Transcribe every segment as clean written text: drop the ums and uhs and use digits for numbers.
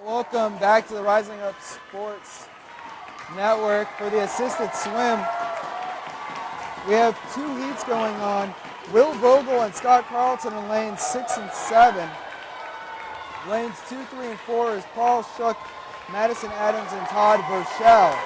Welcome back to the Rising Up Sports Network for the assisted swim. We have two heats going on. Will Vogel and Scott Carlton in lanes 6 and 7. Lanes 2, 3, and 4 is Paul Schuck, Madison Adams, and Todd Burchell.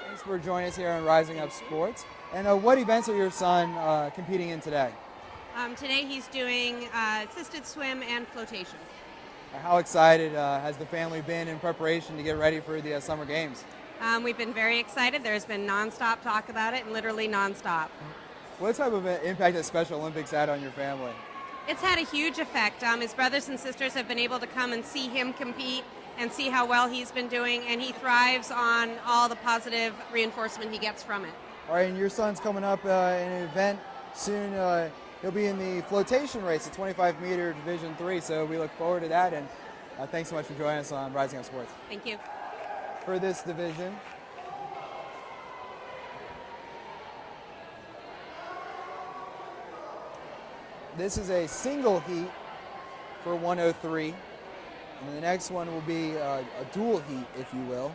Thanks for joining us here on Rising Up Sports. And what events are your son competing in today? Today he's doing assisted swim and flotation. How excited has the family been in preparation to get ready for the Summer Games? We've been very excited. There's been nonstop talk about it, and literally nonstop. What type of impact has Special Olympics had on your family? It's had a huge effect. His brothers and sisters have been able to come and see him compete and see how well he's been doing, and he thrives on all the positive reinforcement he gets from it. All right, and your son's coming up in an event soon. He'll be in the flotation race, the 25-meter Division III, so we look forward to that, and thanks so much for joining us on Rising Up Sports. Thank you. For this division, this is a single heat for 103, and the next one will be a dual heat, if you will.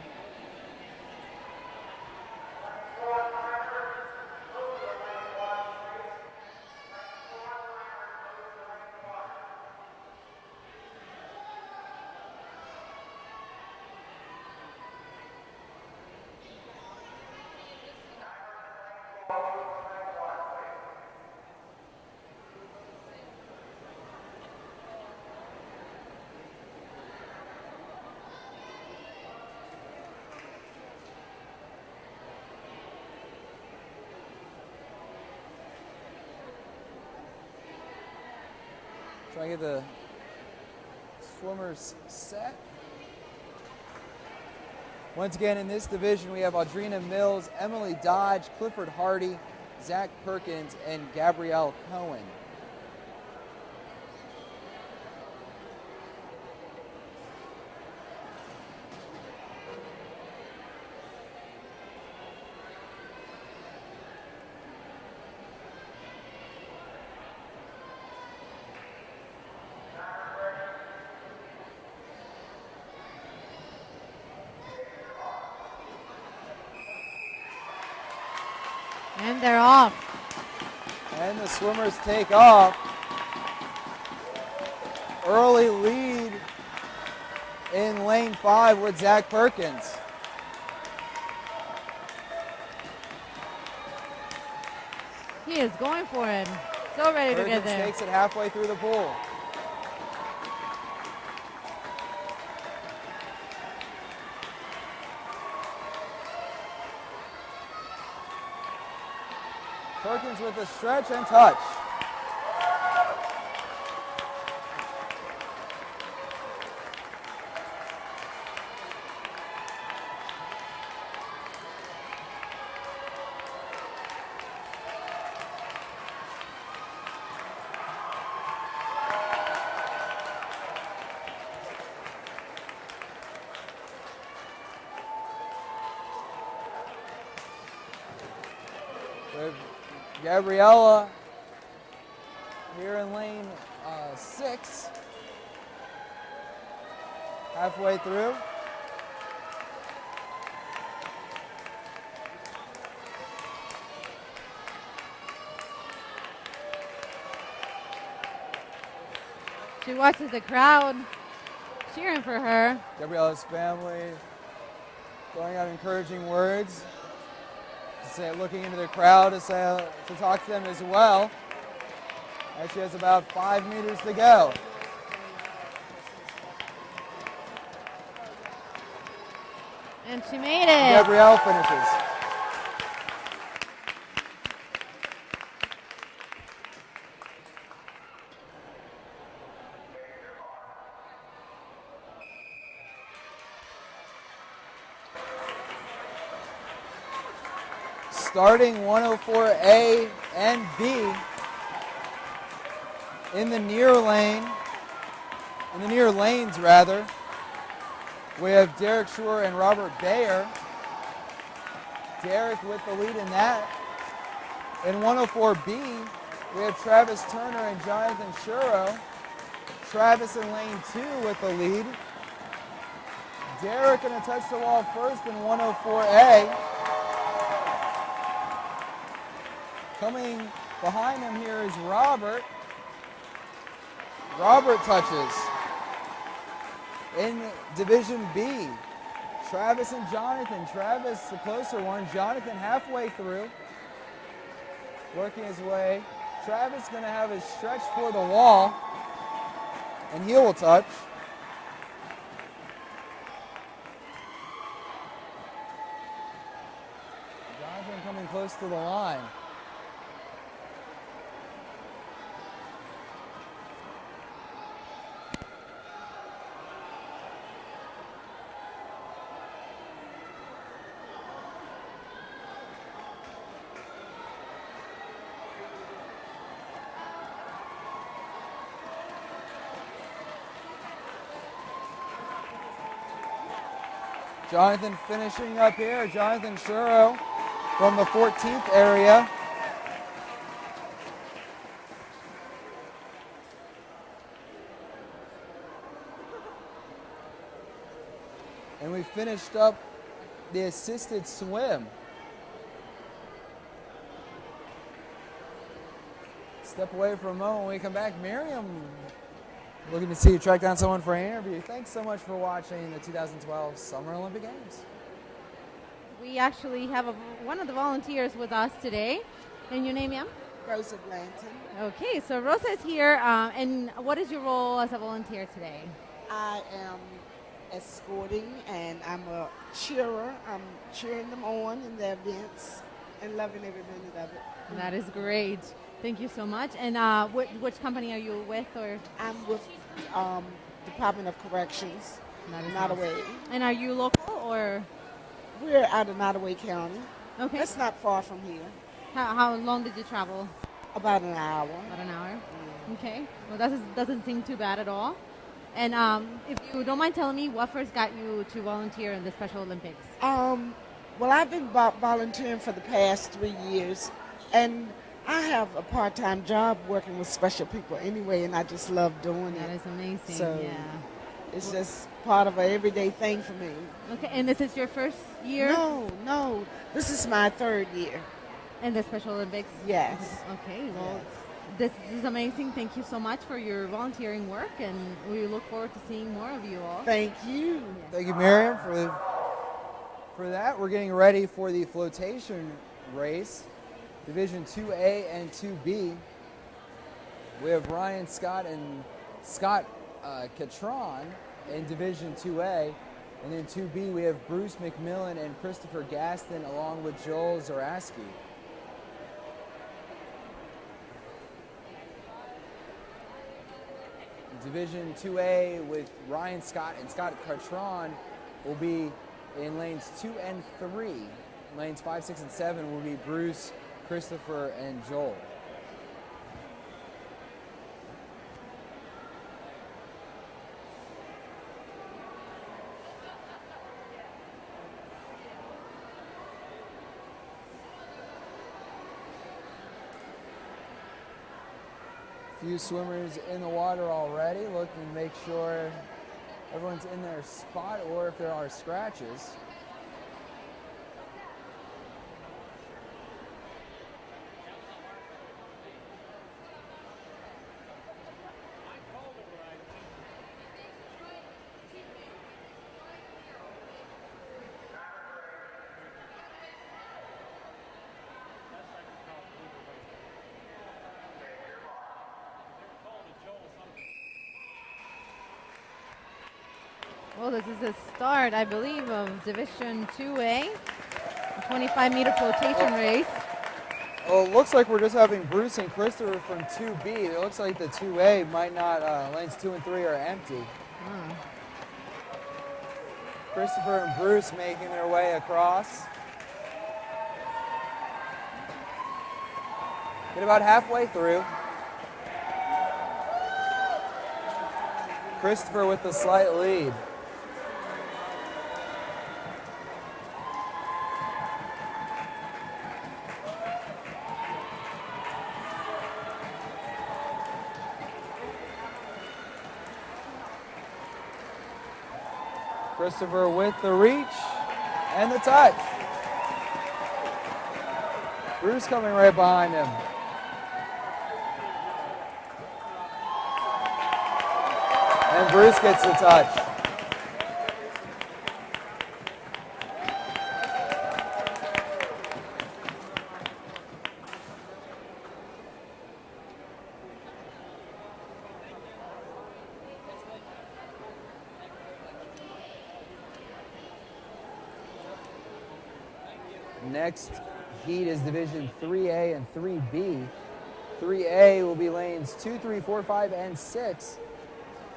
Try to get the swimmers set. Once again, in this division, we have Audrina Mills, Emily Dodge, Clifford Hardy, Zach Perkins, and Gabrielle Cohen. And they're off. And the swimmers take off. Early lead in lane 5 with Zach Perkins. He is going for it. So ready to get Perkins there. takes it halfway through the pool. Perkins with a stretch and touch. With Gabriella here in lane 6, halfway through. She watches the crowd cheering for her. Gabriella's family throwing out encouraging words. Looking into the crowd to talk to them as well. As she has about 5 meters to go. And she made it. Gabrielle finishes. Starting 104A and B in the near lanes, we have Derek Shore and Robert Bayer. Derek with the lead in that. In 104B, we have Travis Turner and Jonathan Shuro. Travis in lane 2 with the lead. Derek going to touch the wall first in 104A. Coming behind him here is Robert. Robert touches. In Division B, Travis and Jonathan. Travis, the closer one. Jonathan halfway through, working his way. Travis going to have his stretch for the wall, and he will touch. Jonathan coming close to the line. Jonathan finishing up here. Jonathan Shuro from the 14th area. And we finished up the assisted swim. Step away for a moment. When we come back, Miriam, looking to see you track down someone for an interview. Thanks so much for watching the 2012 Summer Olympic Games. We actually have one of the volunteers with us today. And your name, ma'am? Rosa Blanton. Okay, so Rosa is here. And what is your role as a volunteer today? I am escorting and I'm a cheerer. I'm cheering them on in the events and loving every minute of it. That is great. Thank you so much. And which company are you with? Or I'm with Department of Corrections, Nottoway. And are you local or? We're out of Nottoway County. Okay. It's not far from here. How long did you travel? About an hour. About an hour. Yeah. Okay. Well, that doesn't seem too bad at all. And if you don't mind telling me, what first got you to volunteer in the Special Olympics? Well, I've been volunteering for the past 3 years, and I have a part-time job working with special people anyway, and I just love doing it. That is amazing. So yeah. It's just part of an everyday thing for me. Okay, and this is your first year? No. This is my 3rd year. In the Special Olympics? Yes. Okay, well, Yes. this is amazing. Thank you so much for your volunteering work, and we look forward to seeing more of you all. Thank you. Thank you, Miriam, for that. We're getting ready for the flotation race, Division 2A and 2B. We have Ryan Scott and Scott Catron in Division 2A. And then 2B, we have Bruce McMillan and Christopher Gaston along with Joel Zaraski. Division 2A with Ryan Scott and Scott Catron will be in lanes 2 and 3. Lanes 5, 6, and 7 will be Bruce, Christopher, and Joel. Few swimmers in the water already, looking to make sure everyone's in their spot or if there are scratches. Well, this is the start, I believe, of Division 2A, a 25-meter flotation race. Well, it looks like we're just having Bruce and Christopher from 2B. It looks like the 2A might not, lanes 2 and 3 are empty. Christopher and Bruce making their way across. Get about halfway through. Christopher with the slight lead. Christopher with the reach and the touch. Bruce coming right behind him. And Bruce gets the touch. Next heat is Division 3A and 3B. 3A will be lanes 2, 3, 4, 5, and 6.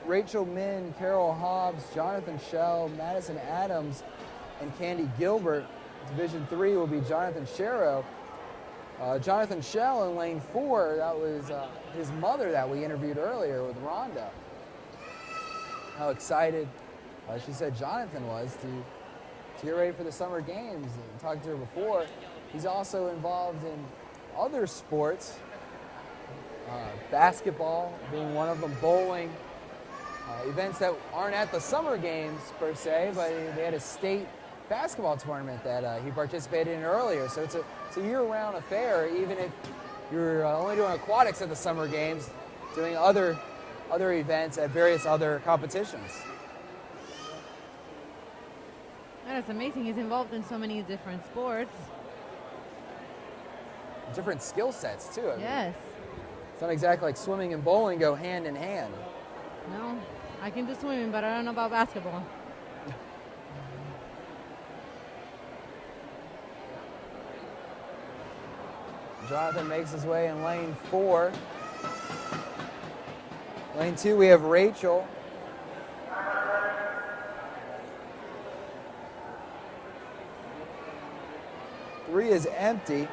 Rachel Min, Carol Hobbs, Jonathan Shell, Madison Adams, and Candy Gilbert. Division 3 will be Jonathan Sharrow. Jonathan Shell in lane 4, that was his mother that we interviewed earlier with Rhonda. How excited she said Jonathan was to get ready for the summer games. And talked to her before. He's also involved in other sports, basketball being one of them, bowling, events that aren't at the summer games per se, but they had a state basketball tournament that he participated in earlier. So it's a year-round affair, even if you're only doing aquatics at the summer games, doing other events at various other competitions. That's amazing. He's involved in so many different sports. Different skill sets, too. I mean, yes. It's not exactly like swimming and bowling go hand in hand. No, I can do swimming, but I don't know about basketball. Jonathan makes his way in lane 4. Lane 2, we have Rachel. Three is empty.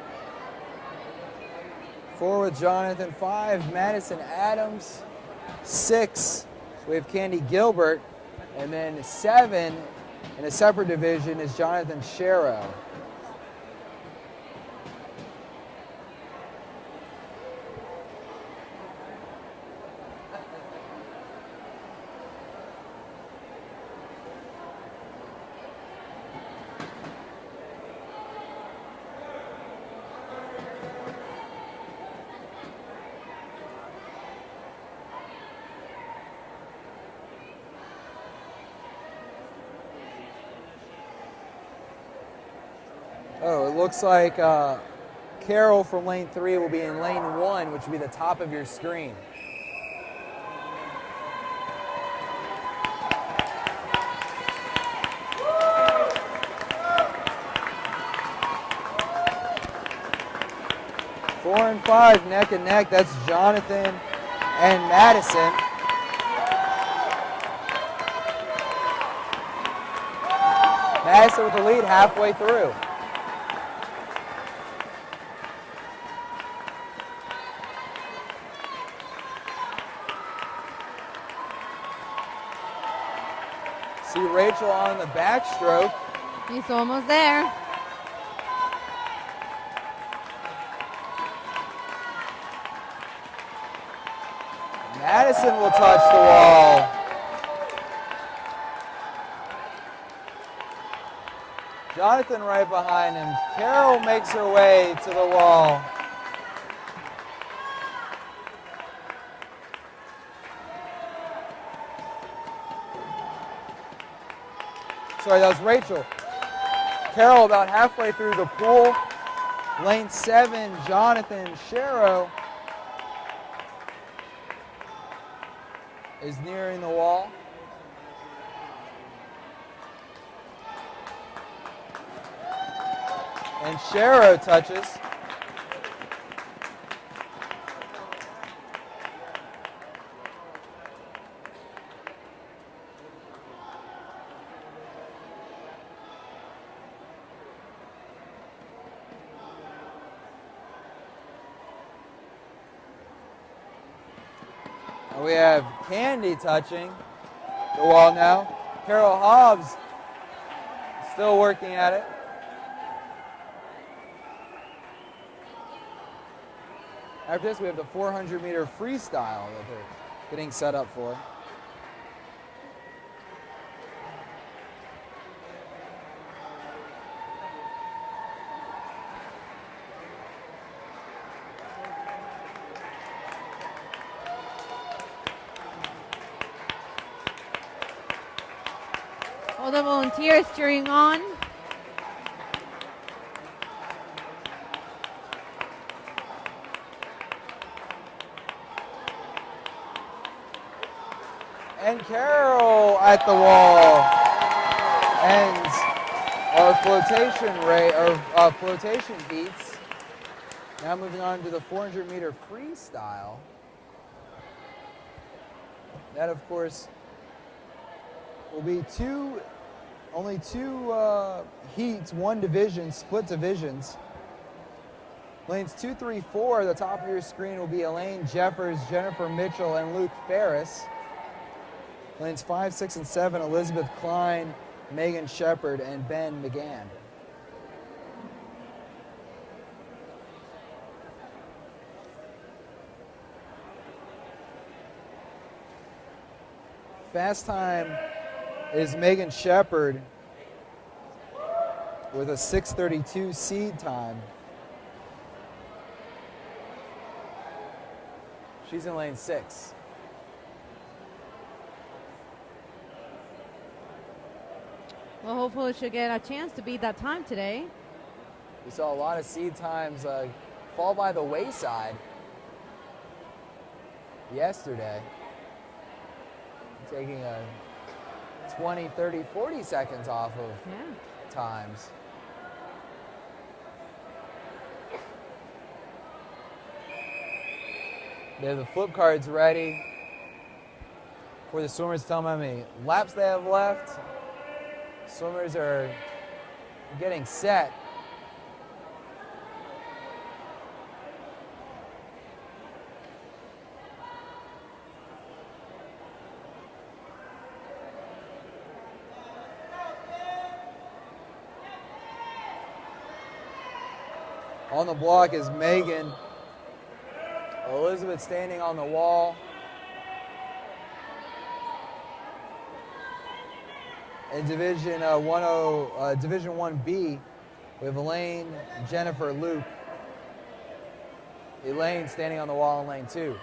4 with Jonathan. 5, Madison Adams. 6, we have Candy Gilbert. And then 7, in a separate division, is Jonathan Sharrow. Oh, it looks like Carol from lane 3 will be in lane 1, which will be the top of your screen. Four and 5 neck and neck. That's Jonathan and Madison. Madison with the lead halfway through. See Rachel on the backstroke. He's almost there. Madison will touch the wall. Jonathan right behind him. Carol makes her way to the wall. Sorry, that was Rachel. Carol about halfway through the pool. Lane 7, Jonathan Sharrow is nearing the wall. And Shero touches. And we have Candy touching the wall now. Carol Hobbs still working at it. After this, we have the 400-meter freestyle that they're getting set up for. All the volunteers cheering on. And Carol at the wall ends our flotation heats. Now moving on to the 400-meter freestyle. That, of course, will be only two heats, one division, split divisions. Lanes 2, 3, 4 at the top of your screen will be Elaine Jeffers, Jennifer Mitchell, and Luke Ferris. Lanes 5, 6, and 7, Elizabeth Klein, Megan Shepard, and Ben McGann. Fast time is Megan Shepard with a 6:32 seed time. She's in lane 6. Well, hopefully she'll get a chance to beat that time today. We saw a lot of seed times fall by the wayside yesterday, taking a 20, 30, 40 seconds off of times. They have the flip cards ready for the swimmers to tell them how many laps they have left. Swimmers are getting set. On the block is Megan. Elizabeth standing on the wall. In Division 1B, we have Elaine, Jennifer, Luke. Elaine standing on the wall in lane 2.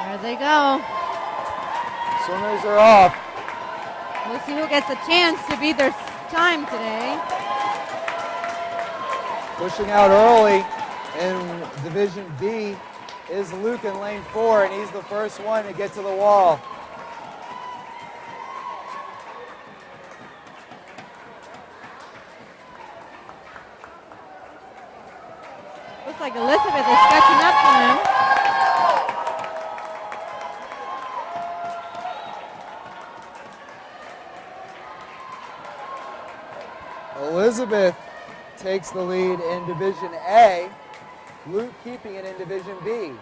There they go. Swimmers are off. We'll see who gets a chance to beat their time today. Pushing out early in Division B is Luke in lane 4, and he's the first one to get to the wall. Looks like Elizabeth is catching up to him. Elizabeth takes the lead in Division A. Luke keeping it in Division B.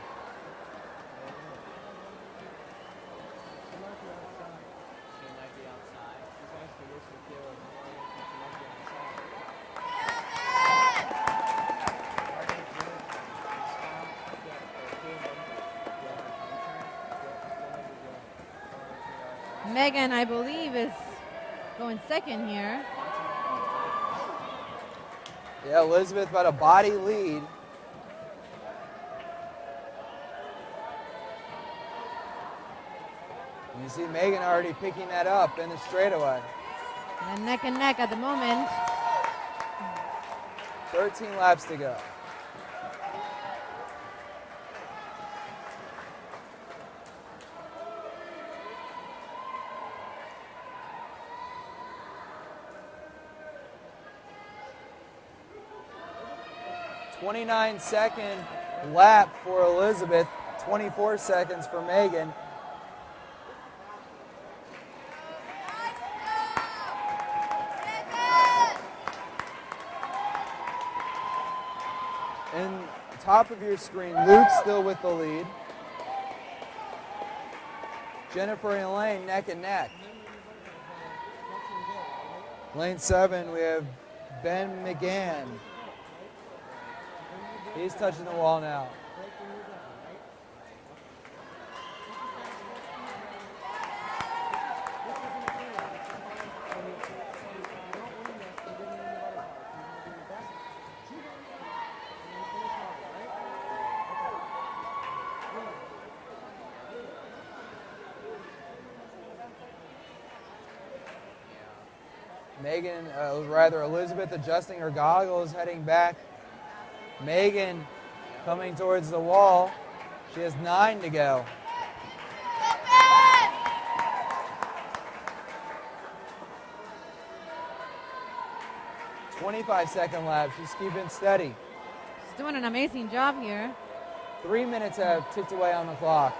Megan, I believe, is going second here. Yeah, Elizabeth about a body lead You see Megan already picking that up in the straightaway. And neck and neck at the moment. 13 laps to go. "29-second lap for Elizabeth, 24 seconds for Megan. In top of your screen, Luke still with the lead. Jennifer and Elaine neck and neck. Lane 7, we have Ben McGann. He's touching the wall now. Megan, Elizabeth adjusting her goggles, heading back. Megan coming towards the wall. She has 9 to go. "25-second lap. She's keeping steady. She's doing an amazing job here. 3 minutes have ticked away on the clock.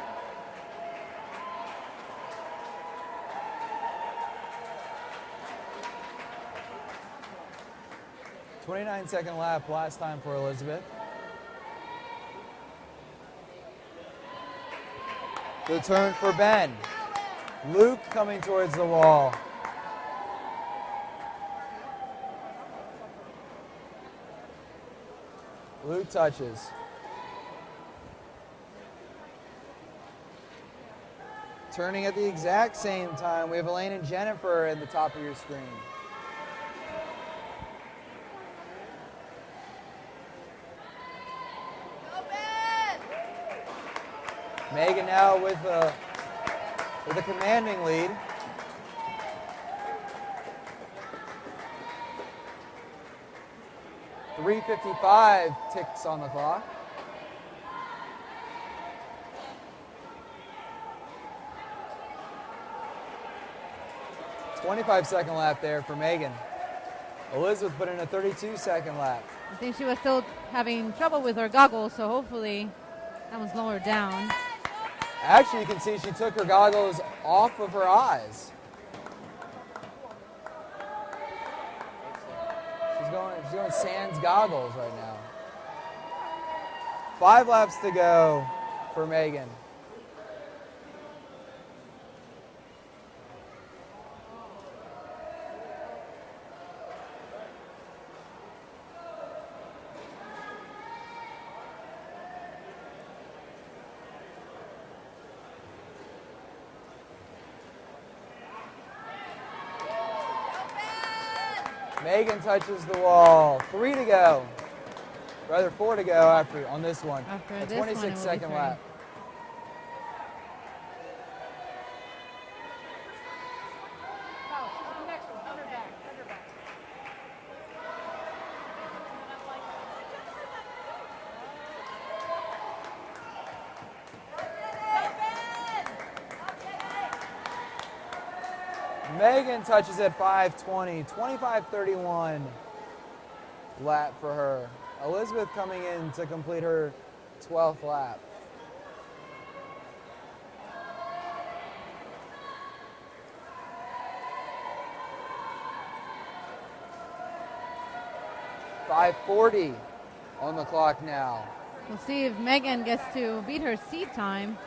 "29-second lap last time for Elizabeth. The turn for Ben. Luke coming towards the wall. Luke touches. Turning at the exact same time, we have Elaine and Jennifer at the top of your screen. Megan now with a commanding lead. .355 ticks on the clock. .25-second lap there for Megan. Elizabeth put in a 32-second lap. I think she was still having trouble with her goggles, so hopefully that was lowered down. Actually, you can see she took her goggles off of her eyes. She's going sans goggles right now. 5 laps to go for Megan. Megan touches the wall. 3 to go. Rather 4 to go after on this one. After a this one, it will be 26-second 3. lap. Megan touches at 5:20, 25:31 lap for her. Elizabeth coming in to complete her 12th lap. .540 on the clock now. We'll see if Megan gets to beat her seat time.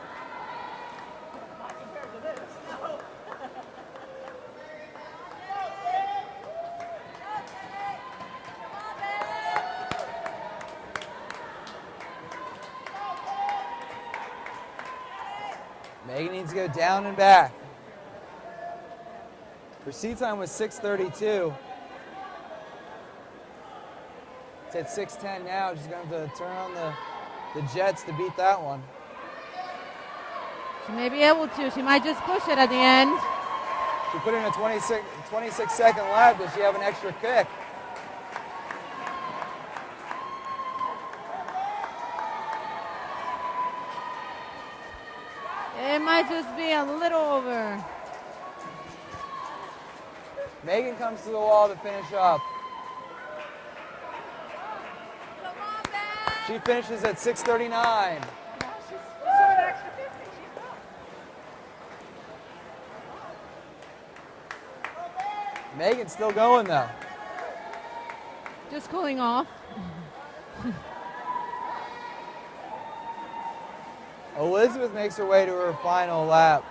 Megan needs to go down and back. Her seat time was 6:32. It's at 6:10 now. She's going to have to turn on the jets to beat that one. She may be able to. She might just push it at the end. She put in a 26-second lap. Does she have an extra kick? It might just be a little over. Megan comes to the wall to finish up. She finishes at 6:39. Megan's still going though. Just cooling off. Elizabeth makes her way to her final lap.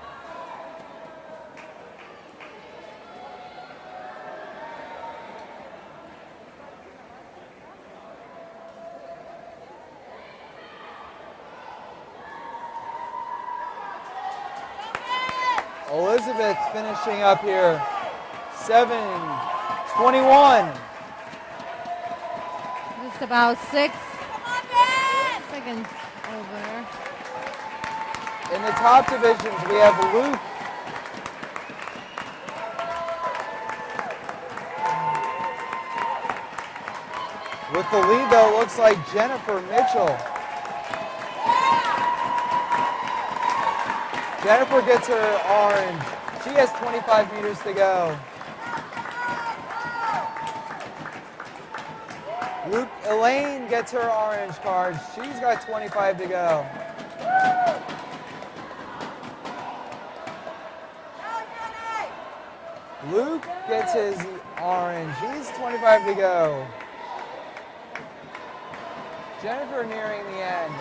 Elizabeth finishing up here, 7:21. Just about 6 seconds over. In the top divisions, we have Luke. With the lead, though, it looks like Jennifer Mitchell. Jennifer gets her orange. She has 25 meters to go. Elaine gets her orange card. She's got 25 to go. Luke gets his orange. He's 25 to go. Jennifer nearing the end.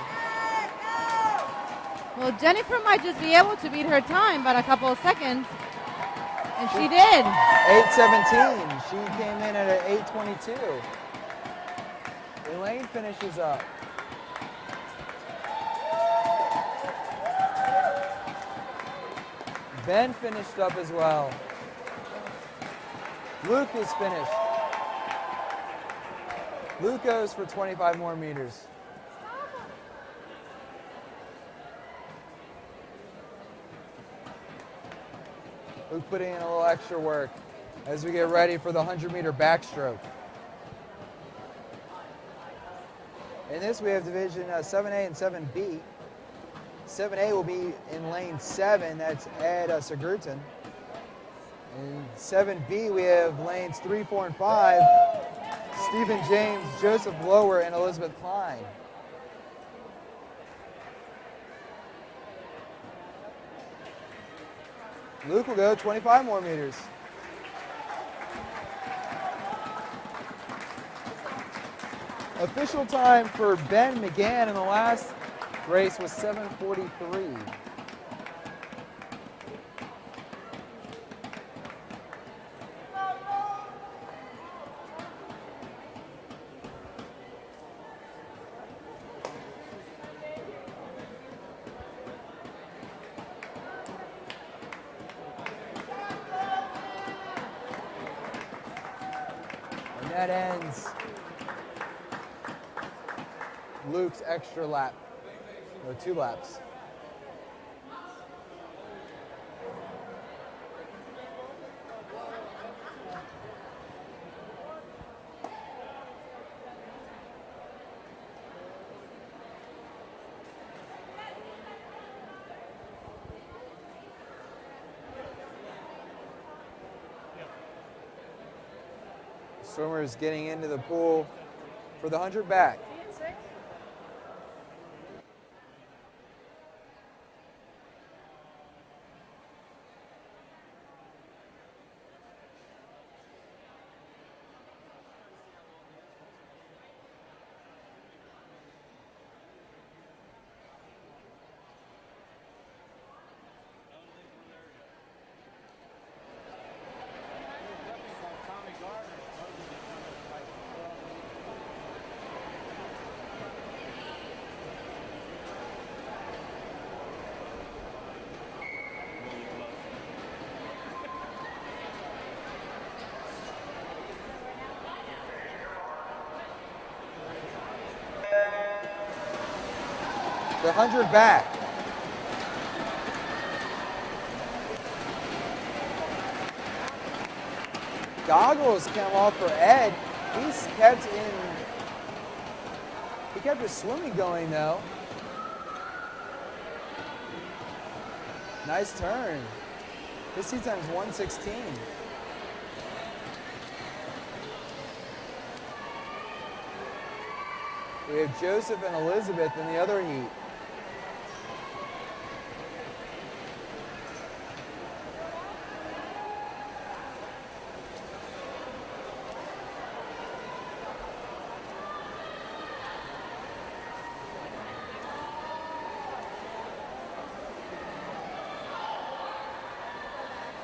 Well, Jennifer might just be able to beat her time by a couple of seconds. And she did. 8:17. She came in at an 8:22. Elaine finishes up. Ben finished up as well. Luke is finished. Luke goes for 25 more meters. Luke putting in a little extra work as we get ready for the 100-meter backstroke. In this, we have division 7A and 7B. 7A will be in lane 7, that's Ed Sigurdsson. In 7B, we have lanes 3, 4, and 5, Stephen James, Joseph Lower, and Elizabeth Klein. Luke will go 25 more meters. Official time for Ben McGann in the last race was 7:43. And that ends Luke's extra lap, or 2 laps. Swimmers getting into the pool for the 100 back. The 100 back. goggles come off for Ed. He kept his swimming going though. Nice turn. His seat time is 1:16. We have Joseph and Elizabeth in the other heat.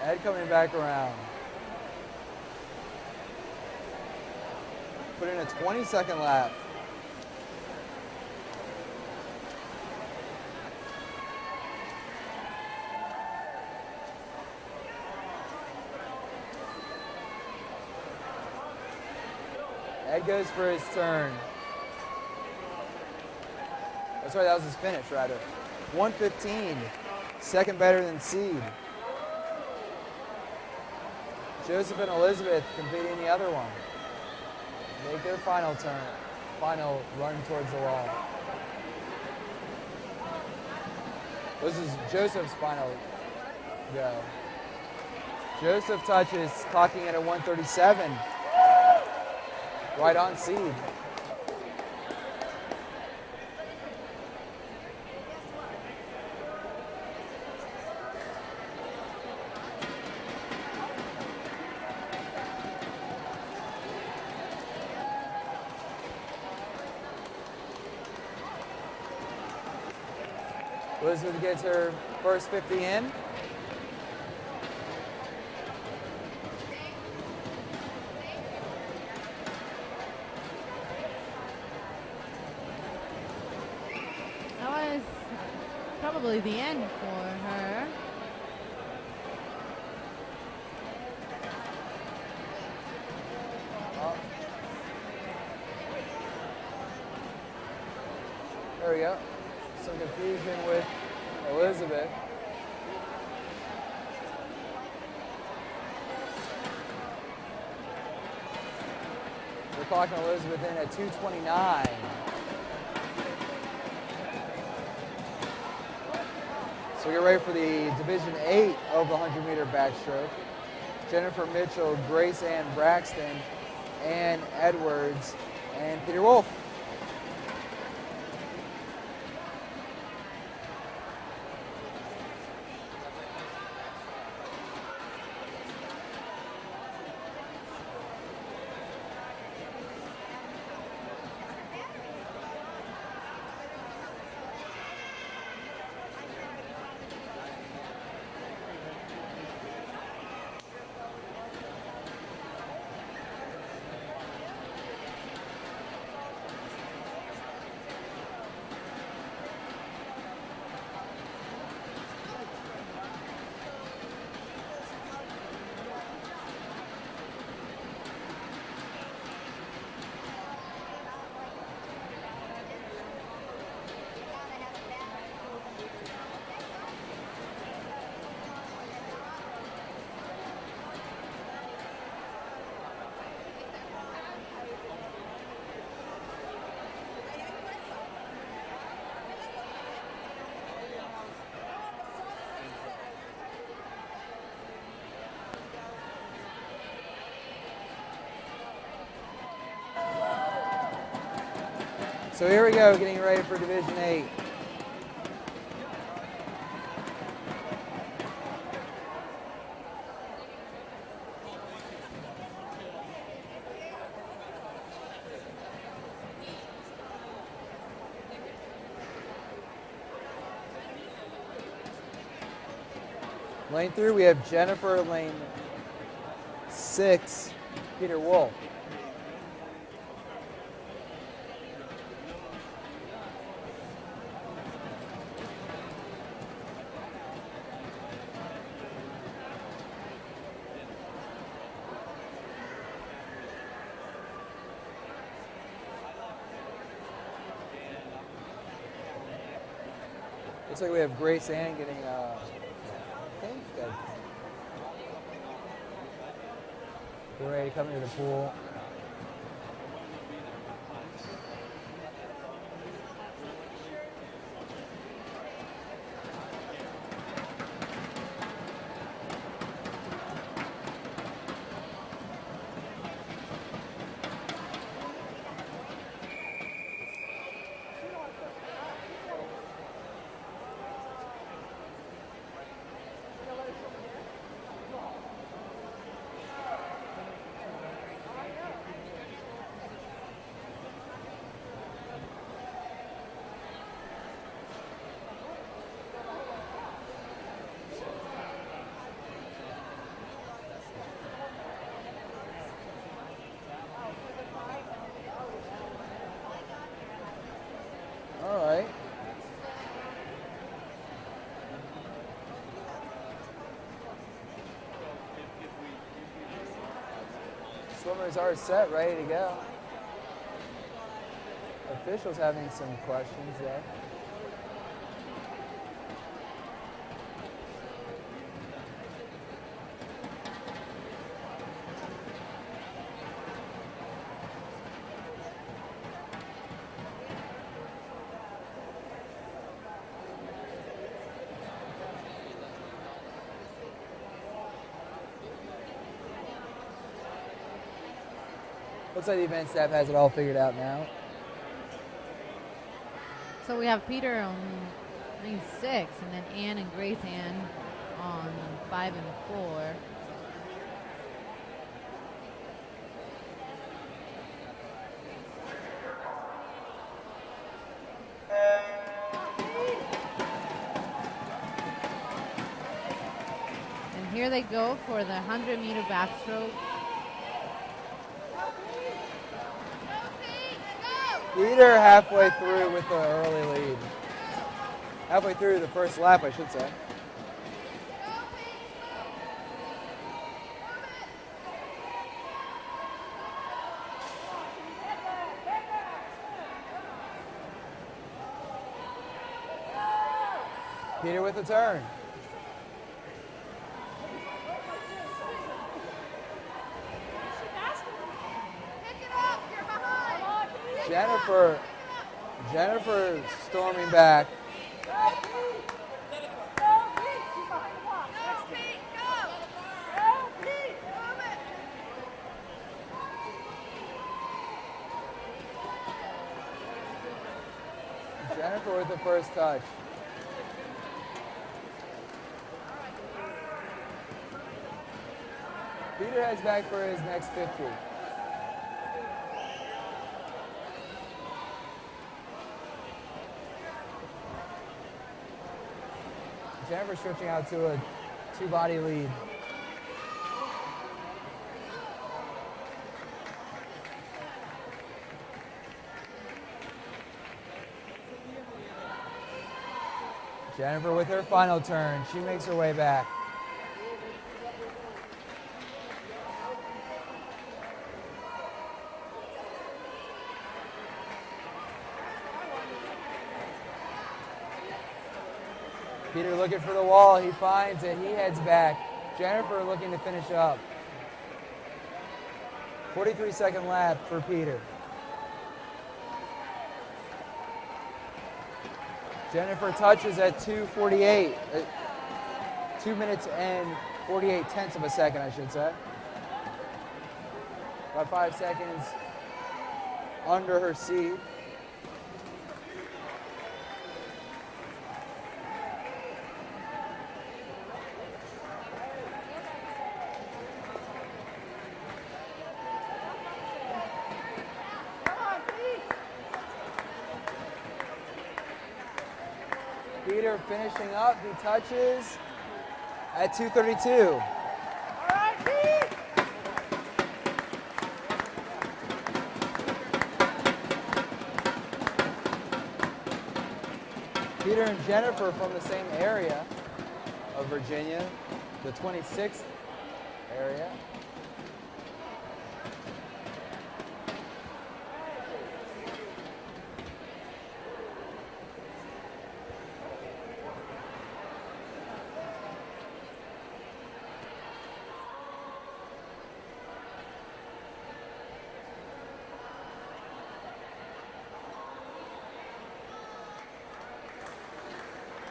Ed coming back around. Put in a 20-second lap. Ed goes for his turn. Oh, sorry, that was his finish, rather. 1:15, second better than seed. Joseph and Elizabeth competing the other one. Make their final turn, final run towards the wall. This is Joseph's final go. Joseph touches, clocking in at 1:37. Right on seed. Elizabeth gets her first 50 in. That was probably the end for her. There we go. Some confusion with Elizabeth. We're clocking Elizabeth in at 2:29. So get ready for the Division 8 over the 100-meter backstroke. Jennifer Mitchell, Grace Ann Braxton, Ann Edwards, and Peter Wolf. So here we go, getting ready for Division 8. Lane 3, we have Jennifer. Lane 6, Peter Wolf. Looks like we have Grace Ann getting, I think, Get ready to come into the pool. All right. Swimmers are set, ready to go. Officials having some questions there. Looks like the event staff has it all figured out now. So we have Peter on lane 6, and then Ann and Grace Ann on 5 and 4. And here they go for the 100-meter backstroke. Peter halfway through with the early lead. Halfway through the first lap, I should say. Peter with the turn. Jennifer storming back. Jennifer with the first touch. Peter heads back for his next 50. Jennifer switching out to a two-body lead. Jennifer with her final turn. She makes her way back. Peter looking for the wall. He finds it. He heads back. Jennifer looking to finish up. 43-second lap for Peter. Jennifer touches at 2:48. 2 minutes and 48 tenths of a second, I should say. About 5 seconds under her seed. Peter finishing up, he touches at 2:32. Peter and Jennifer from the same area of Virginia, the 26th area.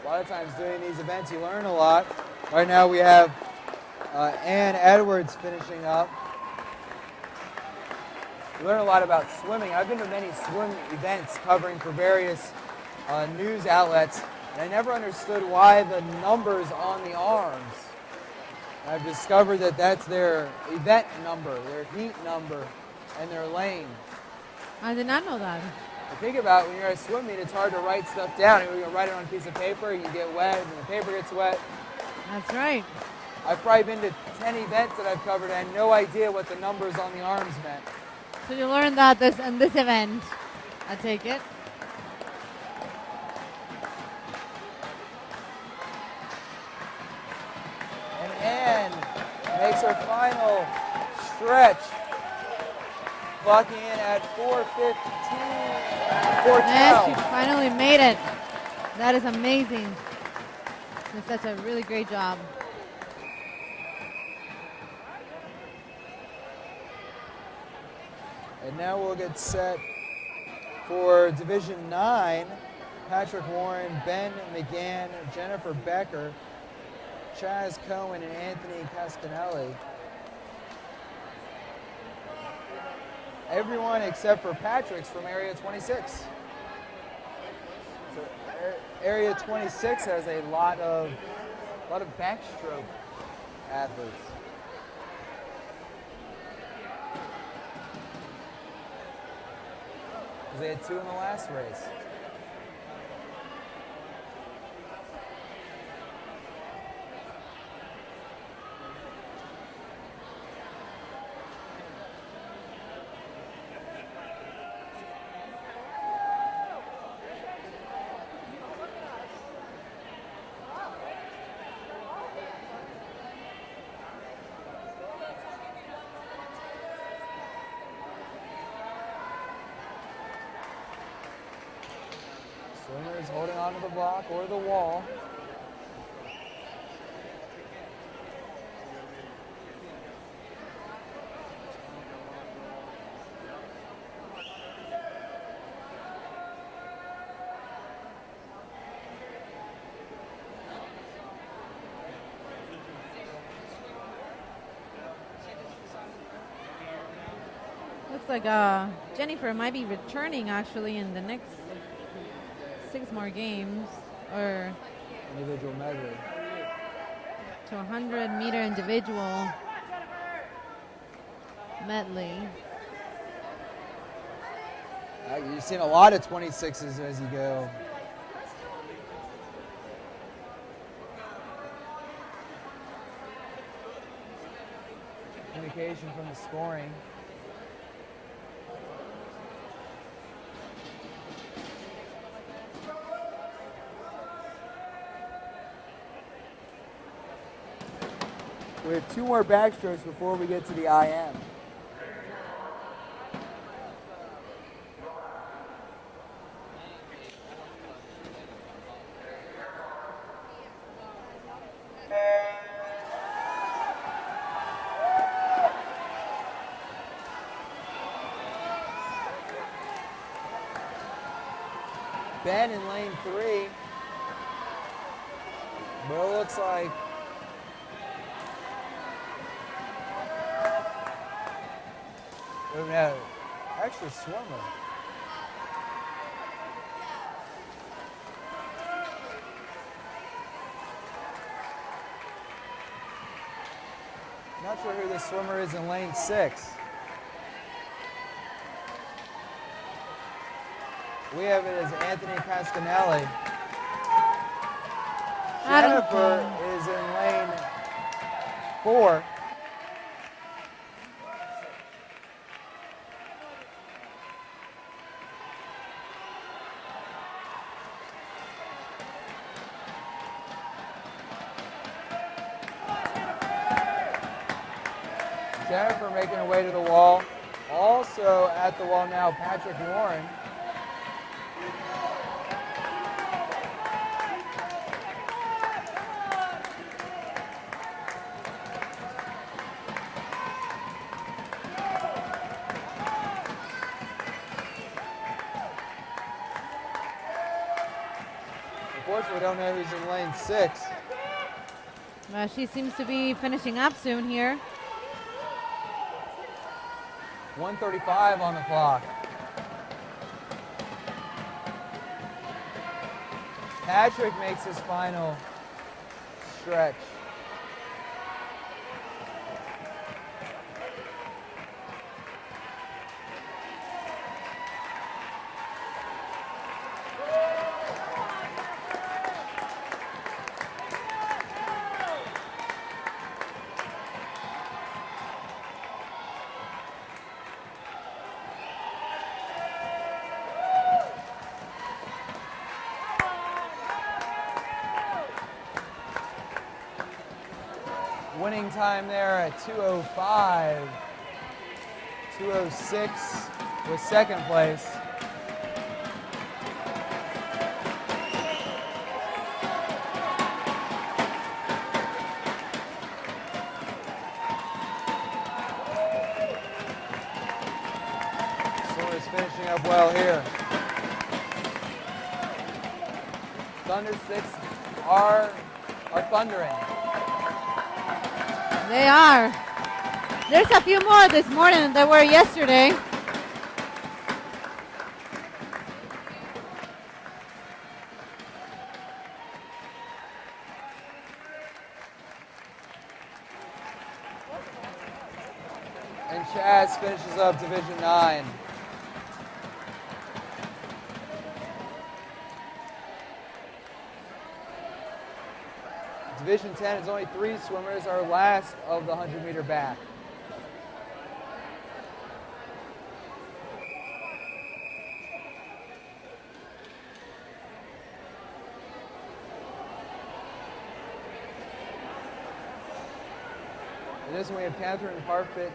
A lot of times doing these events, you learn a lot. Right now we have Ann Edwards finishing up. You learn a lot about swimming. I've been to many swim events covering for various news outlets, and I never understood why the numbers on the arms. And I've discovered that that's their event number, their heat number, and their lane. I did not know that. Think about it, when you're at a swim meet, it's hard to write stuff down. You're gonna write it on a piece of paper, you get wet, and the paper gets wet. That's right. I've probably been to 10 events that I've covered, and I had no idea what the numbers on the arms meant. So you learned that in this event, I take it. And Ann makes her final stretch, clocking in at 4:15. Yes, she finally made it. That is amazing. It's such a really great job. And now we'll get set for Division 9. Patrick Warren, Ben McGann, Jennifer Becker, Chaz Cohen, and Anthony Cascanelli. Everyone except for Patrick's from Area 26. So Area 26 has a lot of backstroke athletes. Because they had 2 in the last race. Swimmers holding onto the block or the wall. Looks like Jennifer might be returning actually in the next 6 more games, or Individual medley. to 100-meter individual medley. You've seen a lot of 26s as you go. Communication from the scoring. We have 2 more backstrokes before we get to the IM. Ben in lane 3. But it looks like we have an extra swimmer. Not sure who this swimmer is in lane 6. We have it as Anthony Cascanelli. Jennifer is in lane 4. Jennifer making her way to the wall. Also at the wall now, Patrick Warren. Unfortunately, we don't know who's in lane 6. Well, she seems to be finishing up soon here. 1:35 on the clock. Patrick makes his final stretch. Winning time there at 2:05. 2:06 was second place. Swimmers finishing up well here. Thunder Six are thundering. They are. There's a few more this morning than there were yesterday. And Chaz finishes up Division 9. Division 10 is only 3 swimmers, our last of the 100-meter back. In this one, we have Catherine Parfit,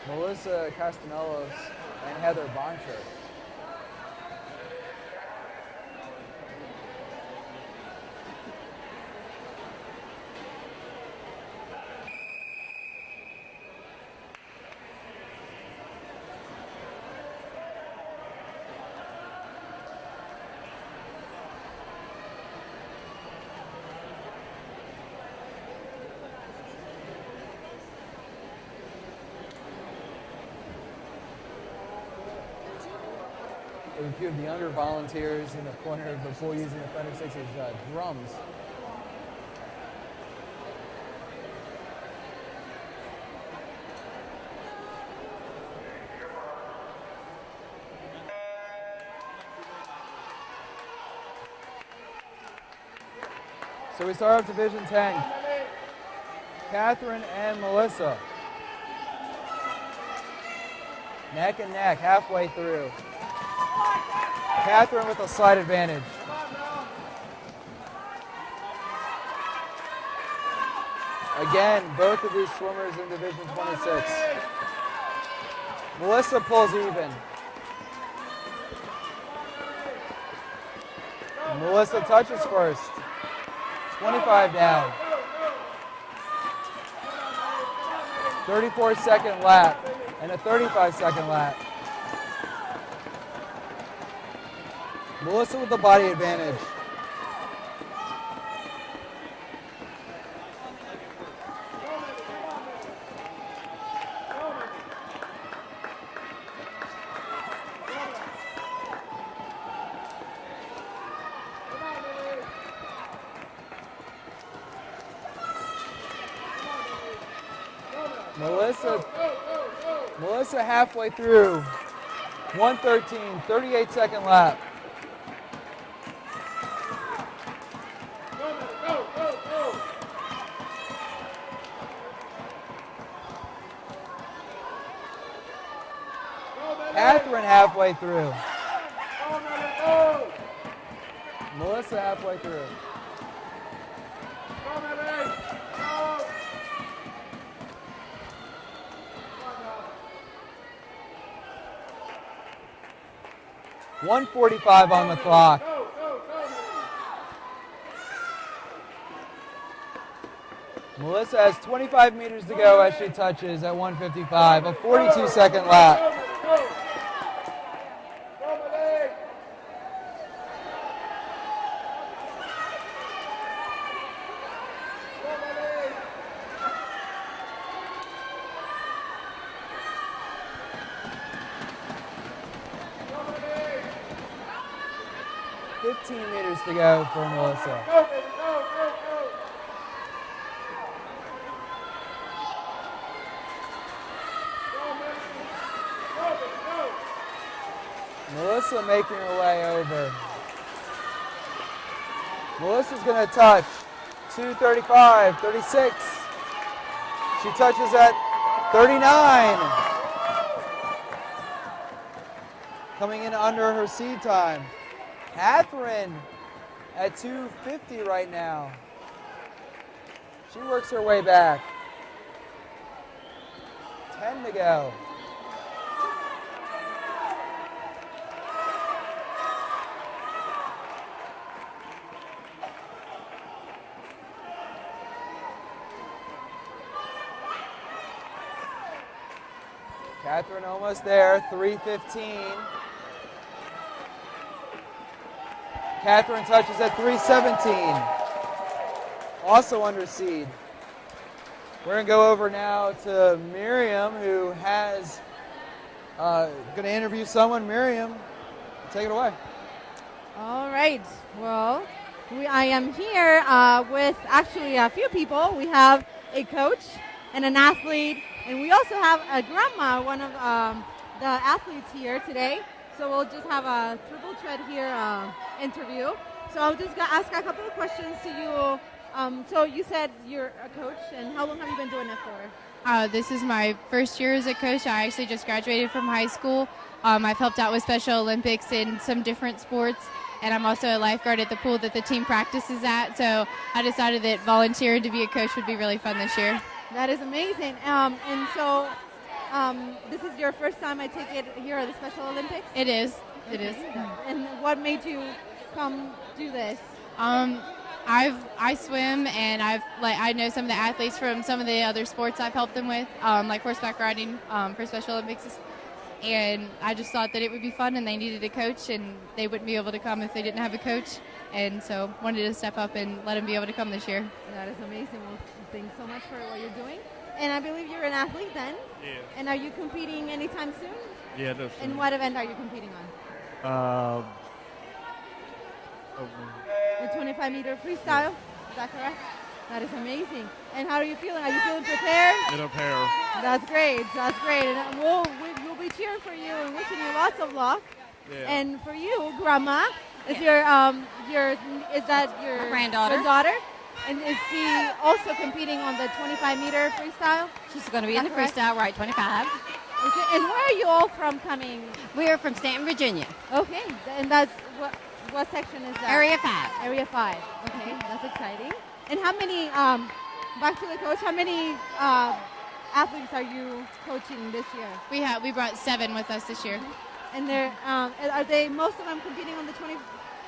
Melissa Castanelos, and Heather Boncher. A few of the younger volunteers in the corner of the pool using the Thunder Six's drums. So we start off Division 10. Catherine and Melissa. Neck and neck, halfway through. Catherine with a slight advantage. Again, both of these swimmers in Division 26. Melissa pulls even. Melissa touches first. 25 down. 34-second lap and a 35-second lap. Melissa with the body advantage. Melissa halfway through. 113, 38-second lap. Catherine halfway through. Melissa halfway through. .145 on the clock. Melissa has 25 meters to go as she touches at 155, a 42-second lap. 15 meters to go for Melissa. Melissa making her way over. Melissa's going to touch. 2:35, 36. She touches at 39. Coming in under her seed time. Catherine at 2:50 right now. She works her way back. 10 to go. Catherine almost there, 3:15. Catherine touches at 3:17. Also under seed. We're going to go over now to Miriam, who has going to interview someone. Miriam, take it away. All right. Well, I am here with actually a few people. We have a coach and an athlete, and we also have a grandma, one of the athletes here today. So we'll just have a triple threat here interview. So I'll just ask a couple of questions to you. So you said you're a coach, and how long have you been doing it for? This is my first year as a coach. I actually just graduated from high school. I've helped out with Special Olympics in some different sports, and I'm also a lifeguard at the pool that the team practices at. So I decided that volunteering to be a coach would be really fun this year. That is amazing. And so this is your first time, I take it, here at the Special Olympics? It is. Okay. It is. And what made you come do this? I swim, and I know some of the athletes from some of the other sports I've helped them with, like horseback riding for Special Olympics. And I just thought that it would be fun, and they needed a coach, and they wouldn't be able to come if they didn't have a coach. And so wanted to step up and let them be able to come this year. That is amazing. Well, thanks so much for what you're doing. And I believe you're an athlete then? Yeah. And are you competing anytime soon? Yeah, that's And what event are you competing on? The 25-meter freestyle? Is that correct? That is amazing. And how are you feeling? Are you feeling prepared? in a pair. That's great. That's great. And we'll be cheering for you and wishing you lots of luck. Yeah. And for you, Grandma, is is that your granddaughter. And is she also competing on the 25-meter freestyle? She's going to be in the Correct. freestyle, right, 25. Okay. And where are you all from coming? We are from Stanton, Virginia, Okay. And that's what section is that? Area 5. Area 5. Okay. That's exciting. And how many, back to the coach, how many athletes are you coaching this year? We brought 7 with us this year. And are they, most of them competing on the 20?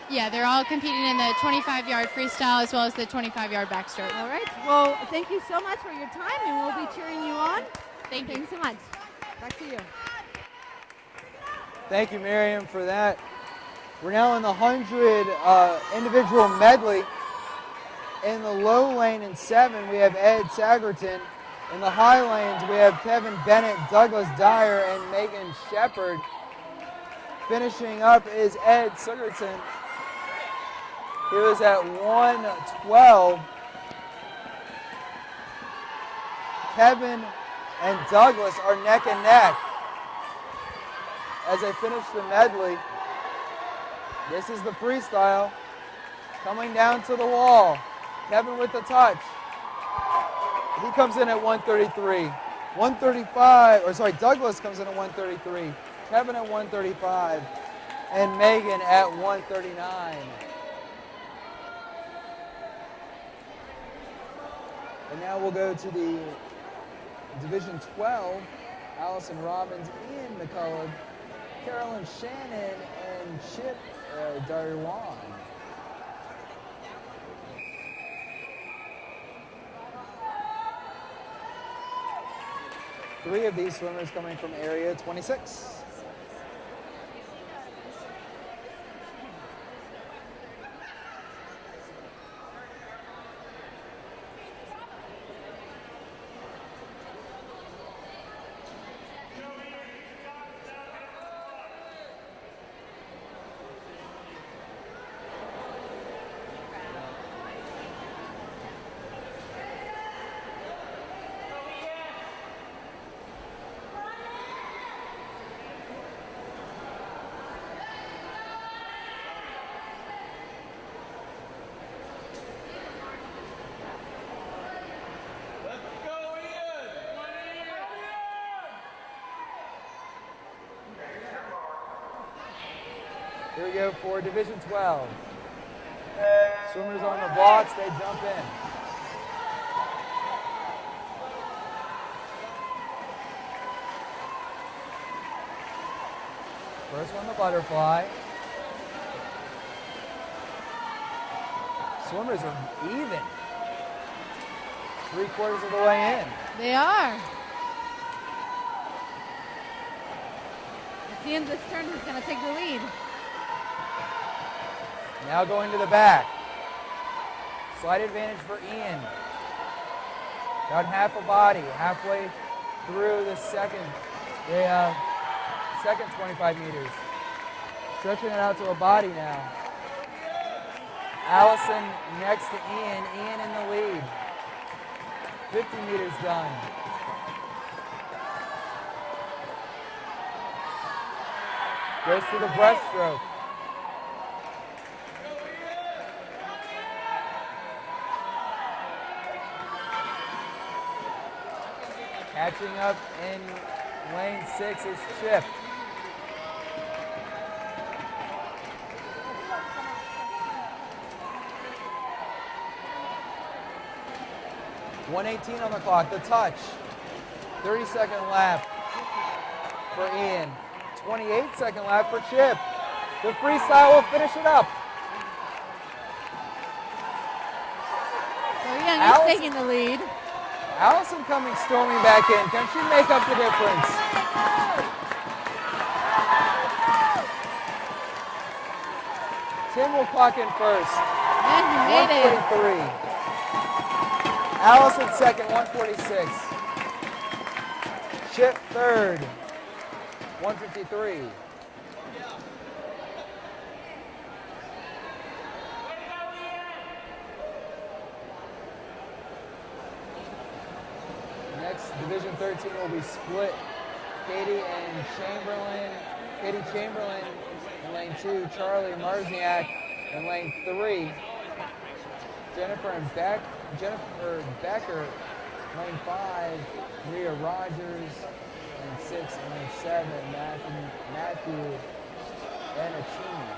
Yeah, they're all competing in the 25-yard freestyle as well as the 25-yard backstroke. All right. Well, thank you so much for your time, and we'll be cheering you on. Thank you. Thanks so much. Back to you. Thank you, Miriam, for that. We're now in the 100 individual medley. In the low lane in 7, we have Ed Sagerton. In the high lanes, we have Kevin Bennett, Douglas Dyer, and Megan Shepard. Finishing up is Ed Sagerton. He was at 1:12. Kevin and Douglas are neck and neck as they finish the medley. This is the freestyle. Coming down to the wall. Kevin with the touch. He comes in at 1:33. 1:35, Douglas comes in at 1:33. Kevin at 1:35. And Megan at 1:39. And now we'll go to the Division 12. Allison Robbins in the color. Carolyn Shannon and Chip Darwan. Three of these swimmers coming from area 26. Here we go for Division 12. Swimmers on the blocks, they jump in. First one, the butterfly. Swimmers are even. 3/4 of the way in. They are. Let's see in this turn who's going to take the lead. Now going to the back. Slight advantage for Ian. About half a body, halfway through the second 25 meters. Stretching it out to a body now. Allison next to Ian. Ian in the lead. 50 meters done. Goes to the breaststroke. Catching up in lane 6 is Chip. .118 on the clock, the touch. 30-second lap for Ian. 28-second lap for Chip. The freestyle will finish it up. So Ian is taking the lead. Allison coming storming back in. Can she make up the difference? Tim will clock in first. And he made it. 143. Allison second, 146. Chip third, 153. Next, Division 13 will be split. Katie Chamberlain in lane 2, Charlie Marzniak in lane 3, Jennifer Becker, lane 5, Rhea Rogers, lane 6, and lane 7, Matthew Anachini.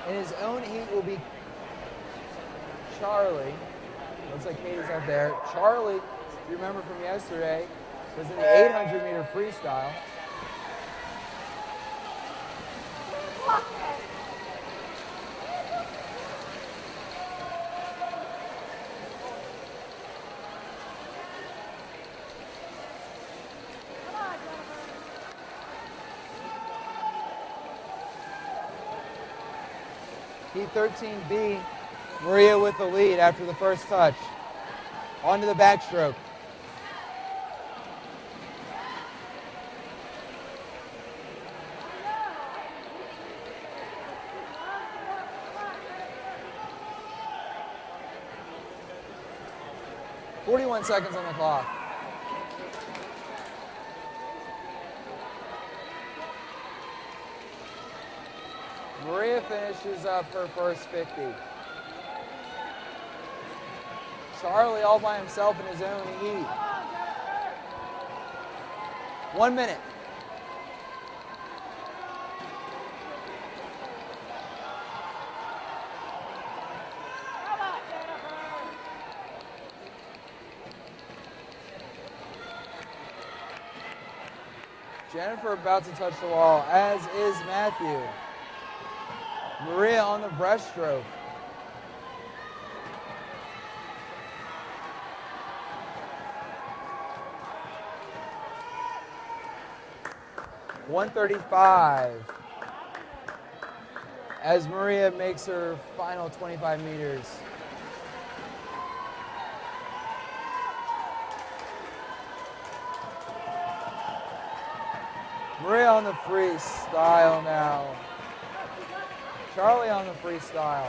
In his own heat will be Charlie. Looks like Katie's up there. Charlie, if you remember from yesterday, was in the 800-meter freestyle. Heat 13B, Maria with the lead after the first touch. On to the backstroke. .41 seconds on the clock. Maria finishes up her first 50. Charlie all by himself in his own heat. 1 minute. Jennifer about to touch the wall, as is Matthew. Maria on the breaststroke. .135 as Maria makes her final 25 meters. Maria on the freestyle now. Charlie on the freestyle.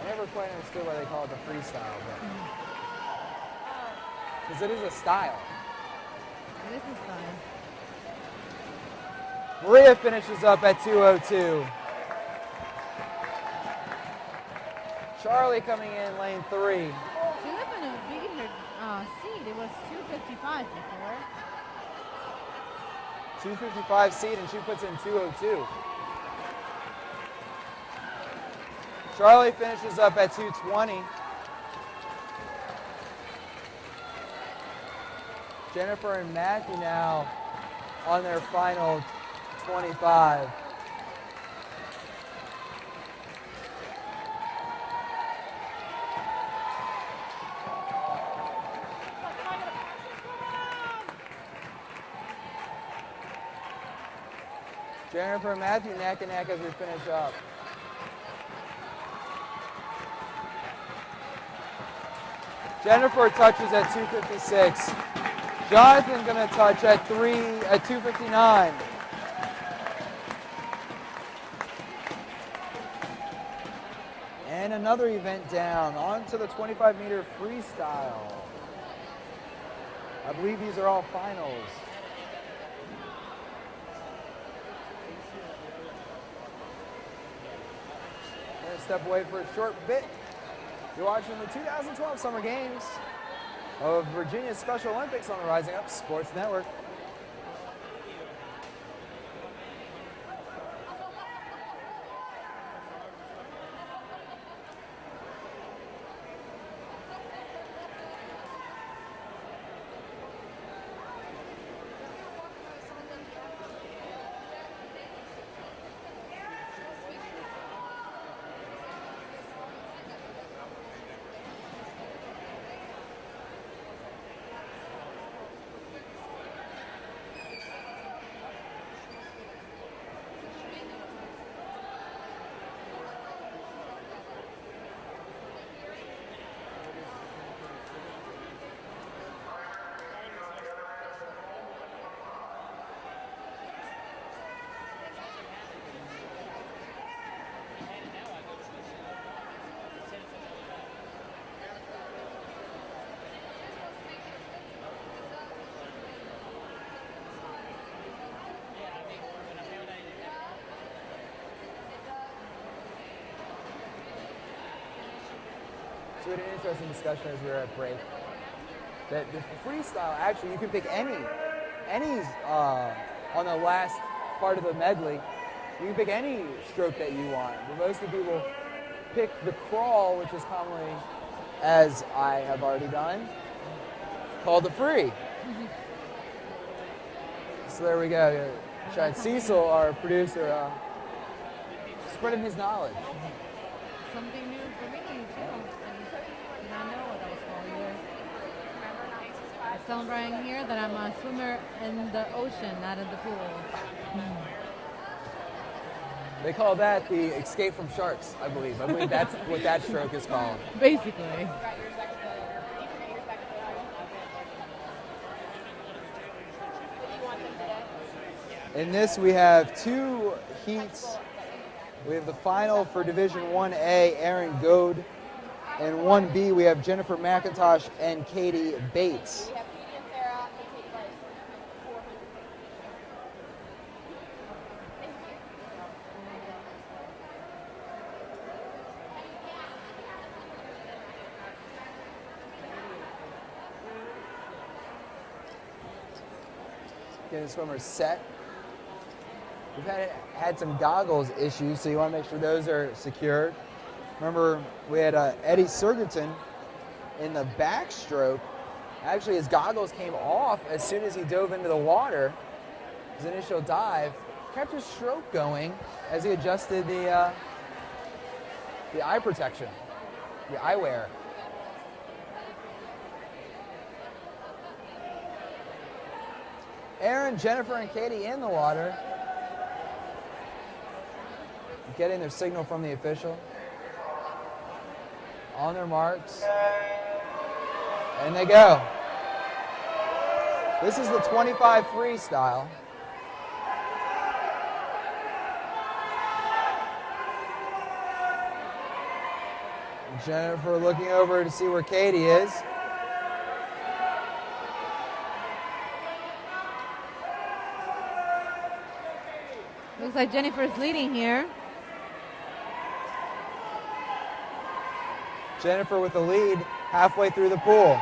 I never quite understood why they call it the freestyle, but because it is a style. It is a style. Maria finishes up at 2:02. Charlie coming in lane 3. She was in a bigger seed. It was 2:55 before. 2:55 seed, and she puts in 2:02. Charlie finishes up at 2:20. Jennifer and Matthew now on their final 25. Jennifer and Matthew neck and neck as we finish up. Jennifer touches at 2:56. Jonathan gonna touch at 2:59. And another event down, on to the 25-meter freestyle. I believe these are all finals. Gonna step away for a short bit. You're watching the 2012 Summer Games of Virginia's Special Olympics on the Rising Up Sports Network. So we had an interesting discussion as we were at break. That the freestyle, actually, you can pick any on the last part of the medley. You can pick any stroke that you want. But most of the people pick the crawl, which is commonly, as I have already done, called the free. So there we go. Cecil, our producer, spreading his knowledge. Something new for me, too. I did not know what that was called either. I'm celebrating here that I'm a swimmer in the ocean, not in the pool. They call that the escape from sharks, I believe. I believe that's what that stroke is called. Basically. In this, we have two heats. We have the final for Division 1A, Aaron Goad. And 1B, we have Jennifer McIntosh and Katie Bates. Getting the swimmers set. We've had some goggles issues, so you want to make sure those are secured. Remember, we had Eddie Sergerton in the backstroke. Actually, his goggles came off as soon as he dove into the water. His initial dive kept his stroke going as he adjusted the eye protection, the eyewear. Aaron, Jennifer, and Katie in the water, getting their signal from the official. On their marks, and they go. This is the 25 freestyle. Jennifer looking over to see where Katie is. Looks like Jennifer's leading here. Jennifer with the lead halfway through the pool.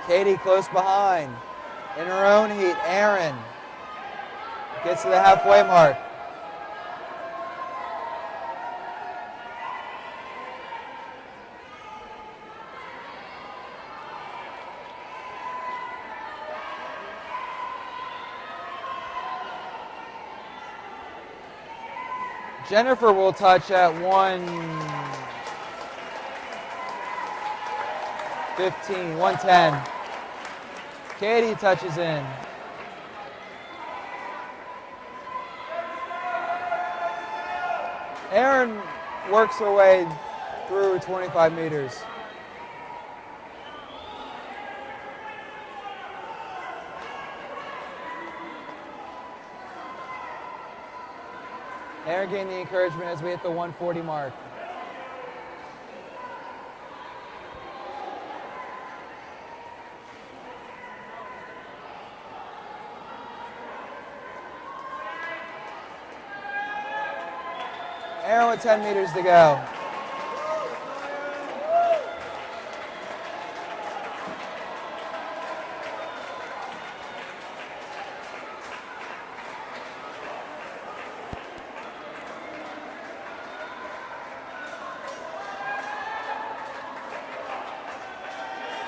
Katie close behind. In her own heat, Erin gets to the halfway mark. Jennifer will touch at 1:15, 1:10. Katie touches in. Erin works her way through 25 meters. Erin gained the encouragement as we hit the 140 mark. Erin with 10 meters to go.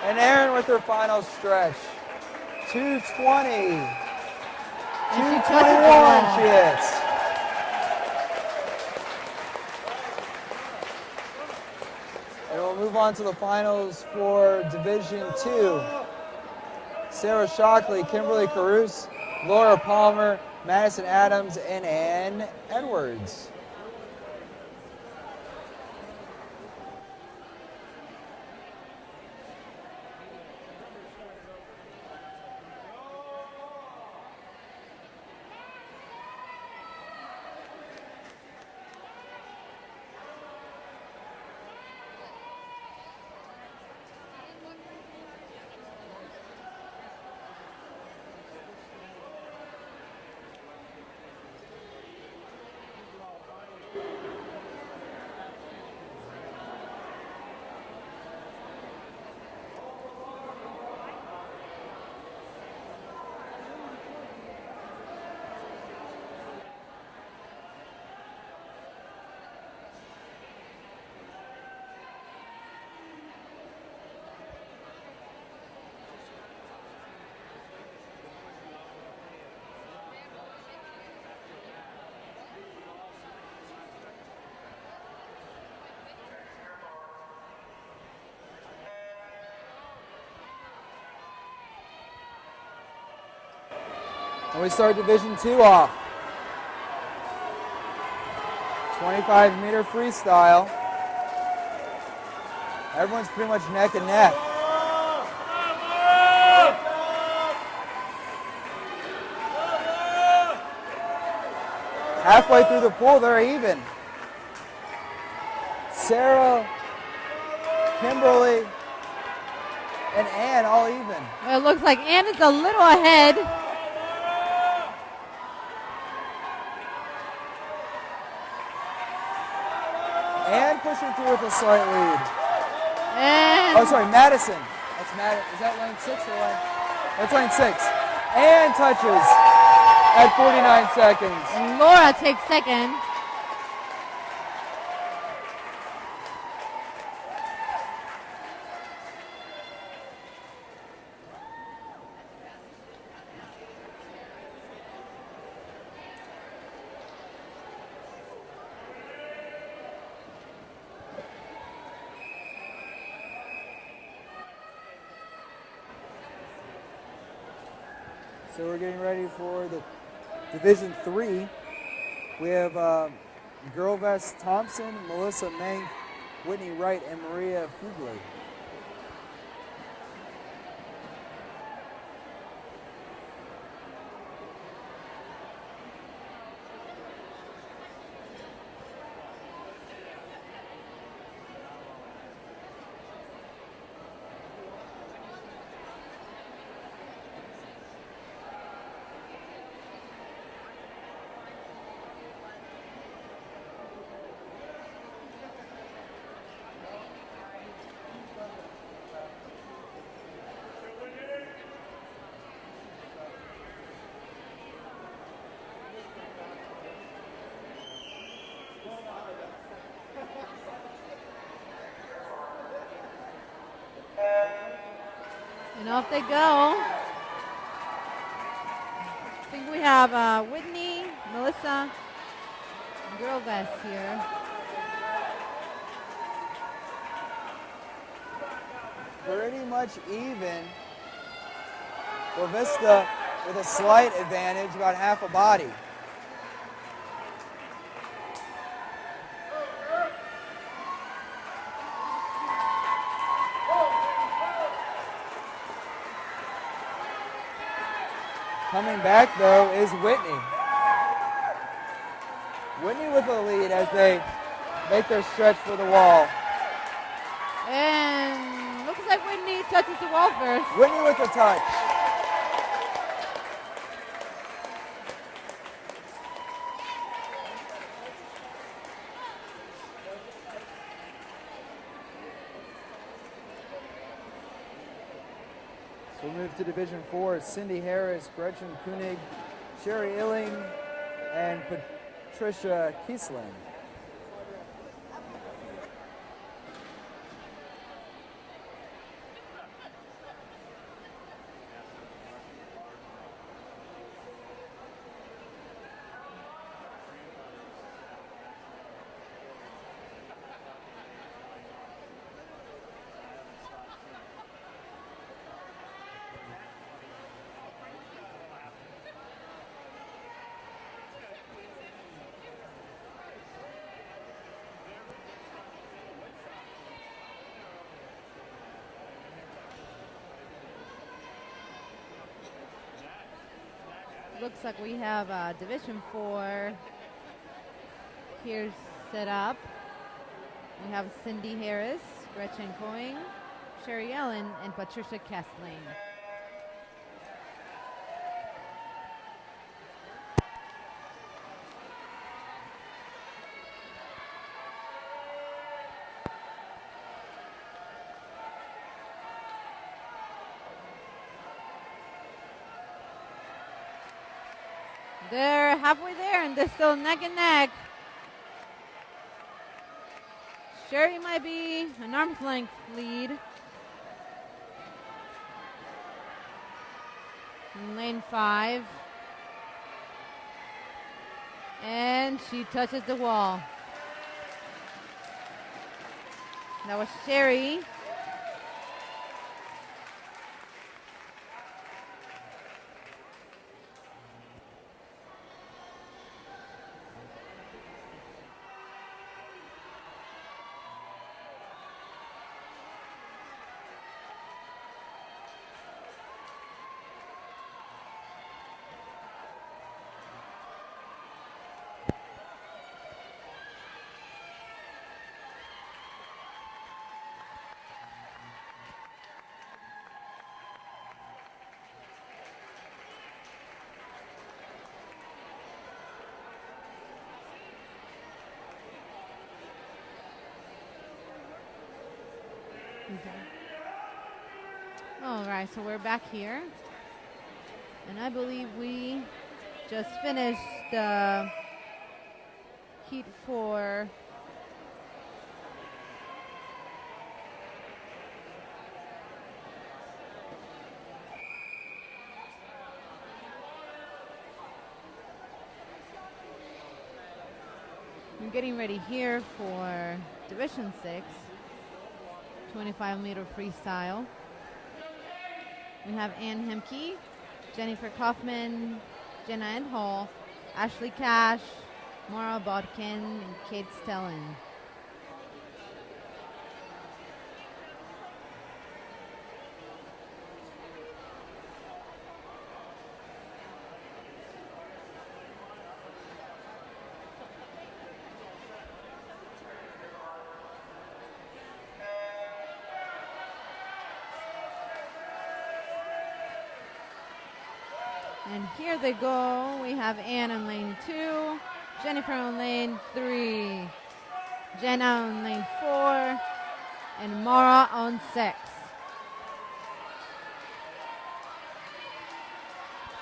And Erin with her final stretch. 2:20. 2:21 she hits. And we'll move on to the finals for Division 2. Sarah Shockley, Kimberly Caruso, Laura Palmer, Madison Adams, and Ann Edwards. And we start Division 2 off. 25-meter freestyle. Everyone's pretty much neck and neck. Halfway through the pool, they're even. Sarah, Kimberly, and Ann all even. Well, it looks like Ann is a little ahead. And pushing through with a slight lead. And Oh, sorry, Madison. That's Madison. Is that lane 6 or lane? That's lane 6. And touches at 49 seconds. and Laura takes second. So we're getting ready for the Division 3. We have Girl Vest Thompson, Melissa Mank, Whitney Wright and Maria Fugler. And off they go. I think we have Whitney, Melissa, and girl vest here. Pretty much even. Vista with a slight advantage, about half a body. Coming back, though, is Whitney. Whitney with the lead as they make their stretch for the wall. And looks like Whitney touches the wall first. Whitney with the touch. So we'll move to Division 4. Cindy Harris, Gretchen Koenig, Sherry Illing, and Patricia Kiesling. Looks like we have Division 4 here set up. We have Cindy Harris, Gretchen Coing, Sherry Ellen, and Patricia Kessling. They're halfway there, and they're still neck and neck. Sherry might be an arm's length lead. In lane 5. And she touches the wall. That was Sherry. All right, so we're back here. And I believe we just finished heat 4. We're getting ready here for Division 6, 25-meter freestyle. We have Ann Hemke, Jennifer Kaufman, Jenna Endhall, Ashley Cash, Maura Bodkin, and Kate Stellan. And here they go. We have Anne on lane 2, Jennifer on lane 3, Jenna on lane 4, and Mara on 6.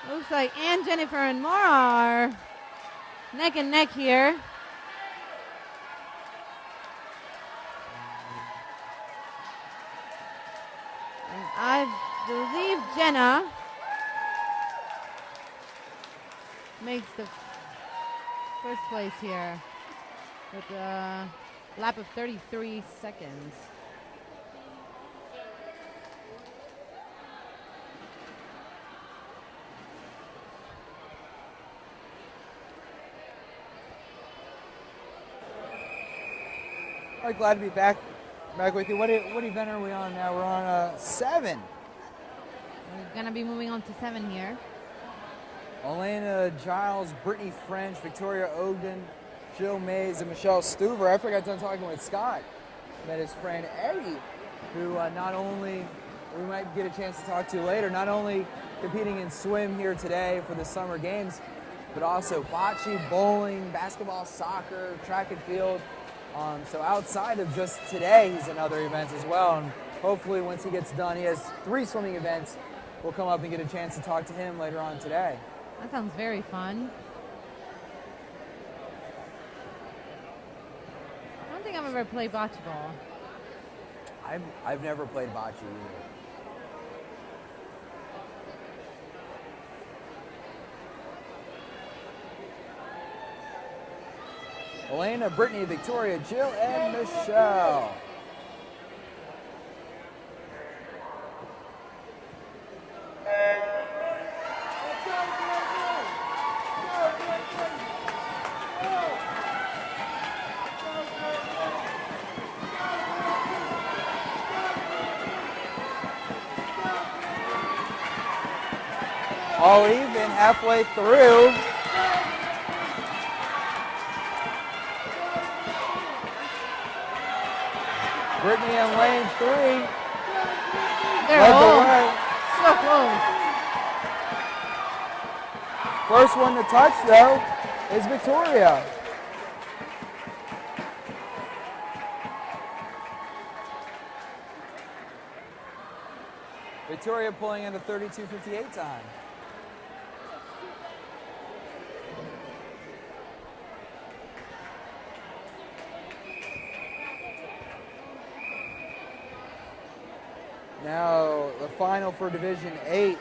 Looks like Anne, Jennifer, and Mara are neck and neck here. And I believe Jenna makes the first place here with a lap of 33 seconds. All right, glad to be back with you. What event are we on now? We're on 7. We're gonna be moving on to 7 here. Elena Giles, Brittany French, Victoria Ogden, Jill Mays, and Michelle Stuver. After I got done talking with Scott, met his friend Eddie, who not only we might get a chance to talk to later, not only competing in swim here today for the summer games, but also bocce, bowling, basketball, soccer, track and field. So outside of just today, he's in other events as well. And hopefully once he gets done, he has 3 swimming events. We'll come up and get a chance to talk to him later on today. That sounds very fun. I don't think I've ever played bocce ball. I've never played bocce either. Elena, Brittany, Victoria, Jill, and Michelle. All even halfway through. Brittany in lane 3. They're led the all way. so close. First one to touch, though, is Victoria. Victoria pulling in a 32:58 time. Now the final for Division 8.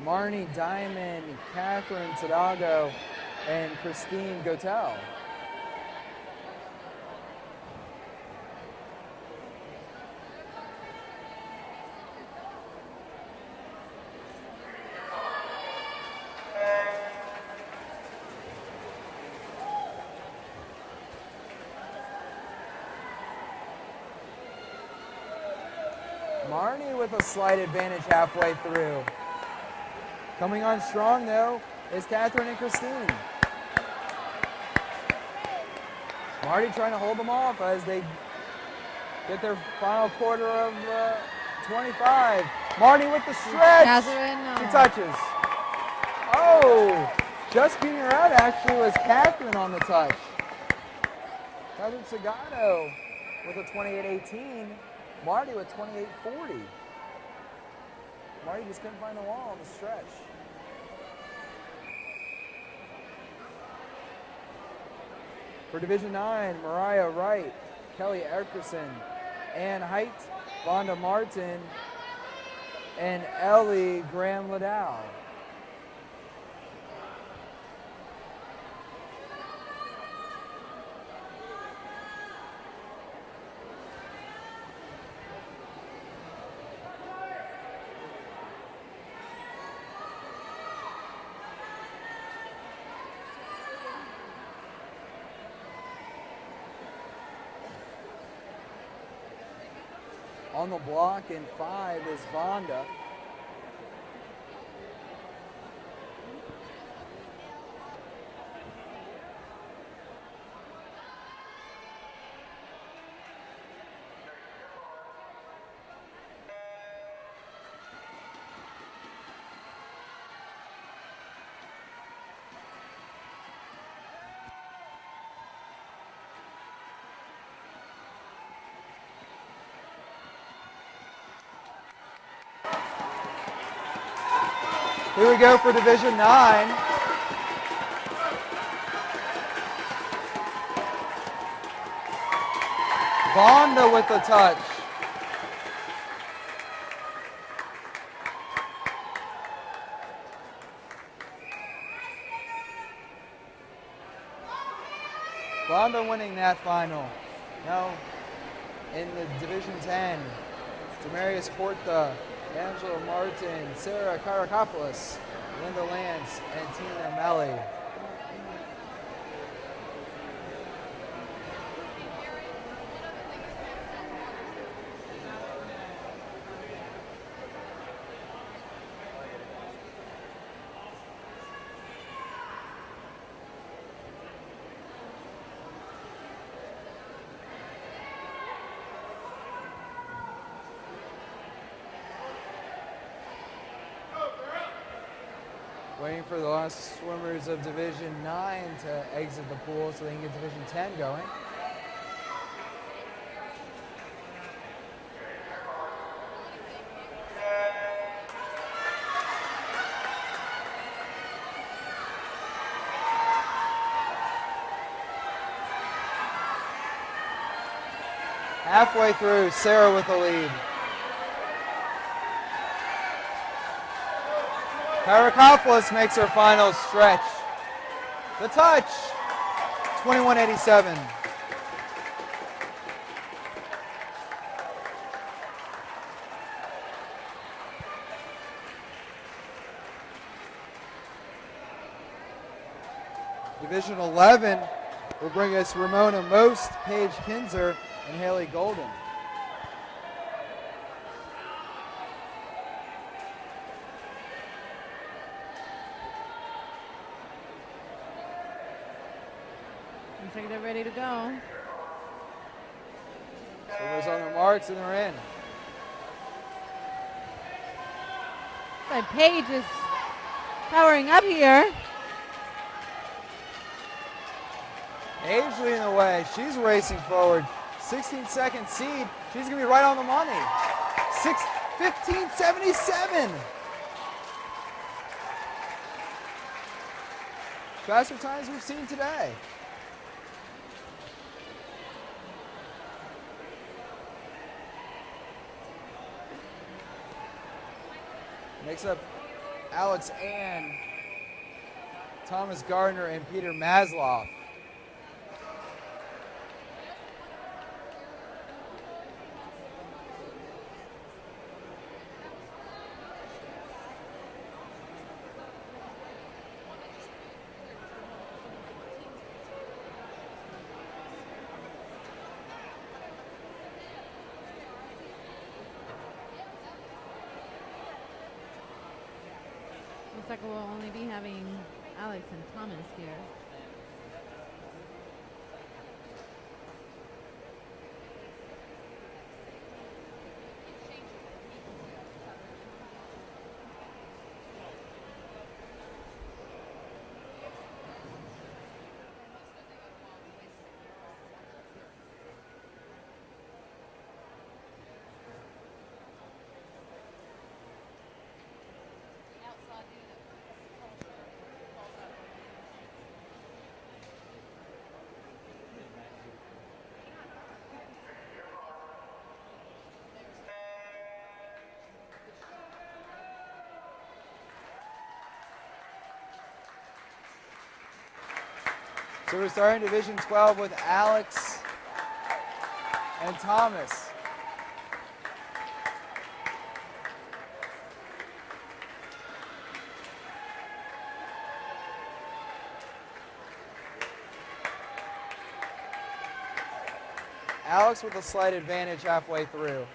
Marnie Diamond, Catherine Tadago, and Christine Gotel. Marnie with a slight advantage halfway through. Coming on strong, though, is Catherine and Christine. Marty trying to hold them off as they get their final quarter of 25. Marty with the stretch. Catherine, no. She touches. Oh, just beating her out actually was Catherine on the touch. Catherine Sagado with a 28.18. Marty with 28.40. Marty just couldn't find the wall on the stretch. For Division 9, Mariah Wright, Kelly Erkerson, Ann Height, Vonda Martin, and Ellie Graham-Liddell. On the block in 5 is Vonda. Here we go for Division 9. Vonda with the touch. Vonda winning that final. Now in the Division 10, Demarius Horta, Angela Martin, Sarah Karakopoulos, Linda Lance, and Tina Melly. Waiting for the last swimmers of Division 9 to exit the pool so they can get Division 10 going. Halfway through, Sarah with the lead. Karakopoulos makes her final stretch. The touch, 21.87. Division 11 will bring us Ramona Most, Paige Kinzer, and Haley Golden. Looks like they're ready to go. Swimmers on their marks and they're in. Looks like Paige is powering up here. Paige leading the way. She's racing forward. 16-second seed. She's going to be right on the money. 15.77. Faster times we've seen today. Next up, Alex Ann, Thomas Gardner, and Peter Maslow. Looks like we'll only be having Alex and Thomas here. So we're starting Division 12 with Alex and Thomas. Alex with a slight advantage halfway through.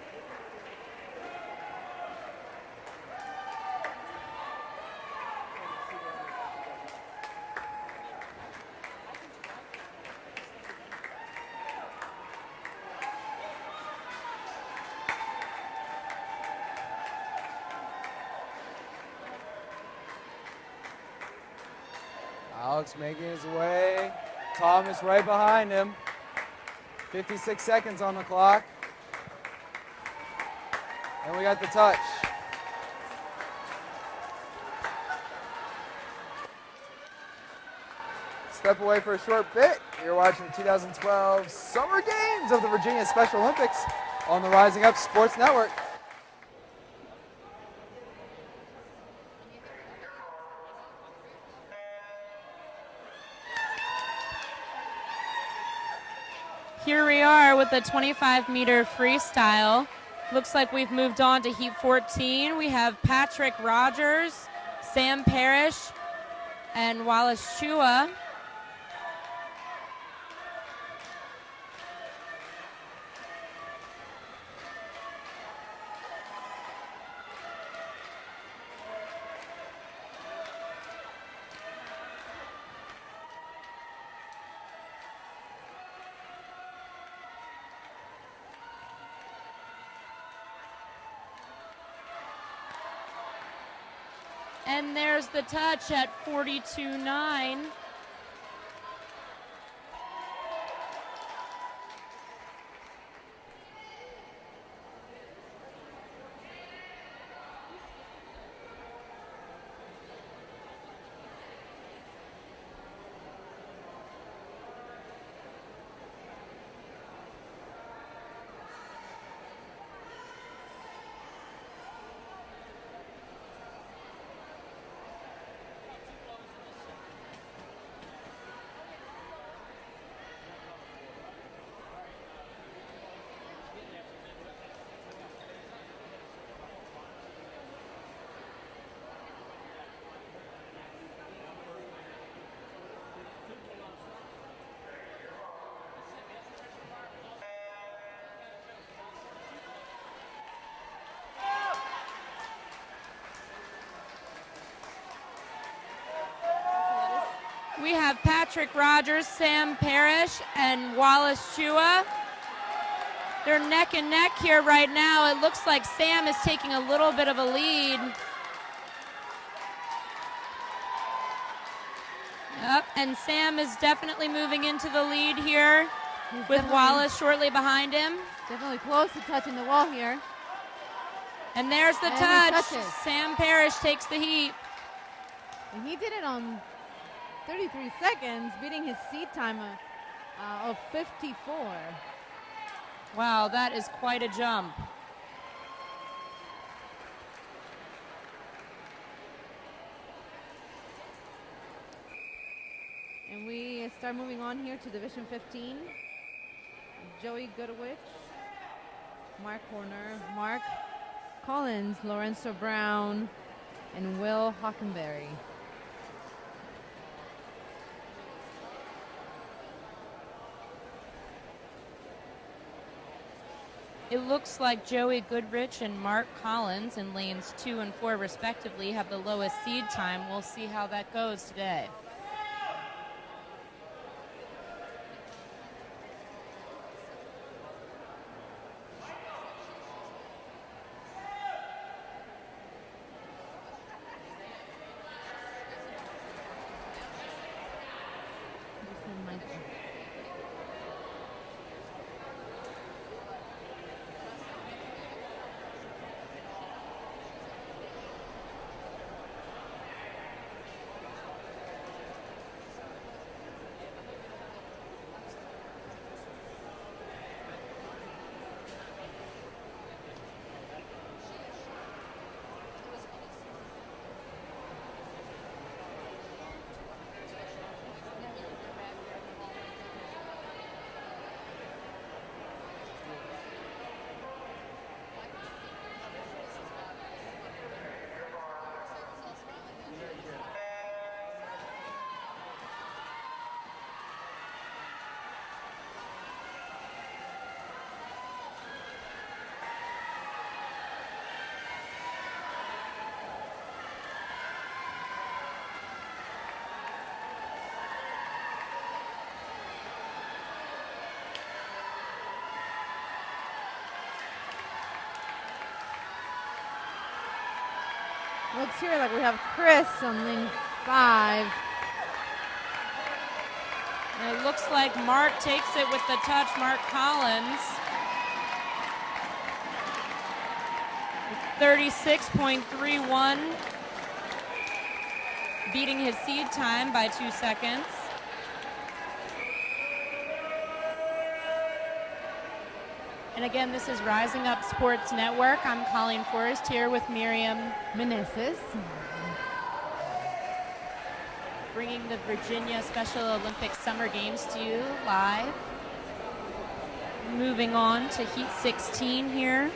Alex making his way. Thomas right behind him. 56 seconds on the clock. And we got the touch. Step away for a short bit. You're watching the 2012 Summer Games of the Virginia Special Olympics on the Rising Up Sports Network. Here we are with the 25-meter freestyle. Looks like we've moved on to heat 14. We have Patrick Rogers, Sam Parrish, and Wallace Chua. And there's the touch at 42.9. We have Patrick Rogers, Sam Parrish, and Wallace Chua. They're neck and neck here right now. It looks like Sam is taking a little bit of a lead. Yep, and Sam is definitely moving into the lead here with Wallace shortly behind him. Definitely close to touching the wall here. And there's the And he touch. touches. Sam Parrish takes the heat. And he did it on 33 seconds, beating his seed time of 54. Wow, that is quite a jump. And we start moving on here to Division 15. Joey Goodwich, Mark Horner, Mark Collins, Lorenzo Brown, and Will Hockenberry. It looks like Joey Goodrich and Mark Collins in lanes 2 and 4 respectively have the lowest seed time. We'll see how that goes today. Looks here like we have Chris on lane 5. And it looks like Mark takes it with the touch, Mark Collins. 36.31, beating his seed time by 2 seconds. And again, this is Rising Up Sports Network. I'm Colleen Forrest here with Miriam Meneses. bringing the Virginia Special Olympics Summer Games to you live. Moving on to Heat 16 here.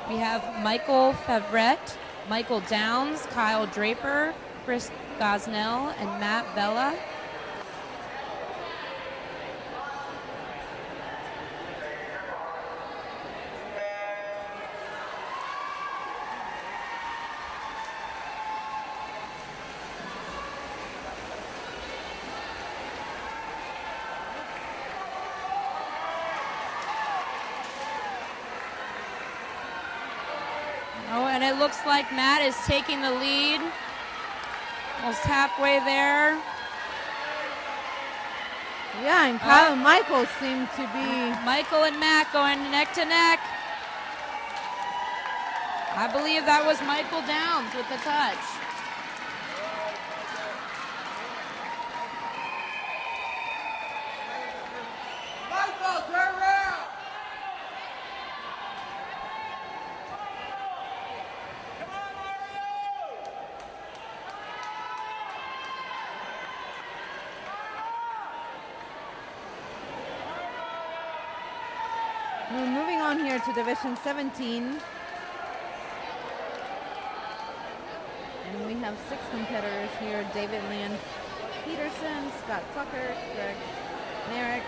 We have Michael Favret, Michael Downs, Kyle Draper, Chris Gosnell, and Matt Vella. Oh, and it looks like Matt is taking the lead. Almost halfway there. Yeah, and Kyle and Michael seem to be... Michael and Matt going neck to neck. I believe that was Michael Downs with the touch. We're moving on here to Division 17. And we have 6 competitors here. David Lynn Peterson, Scott Tucker, Greg Merrick,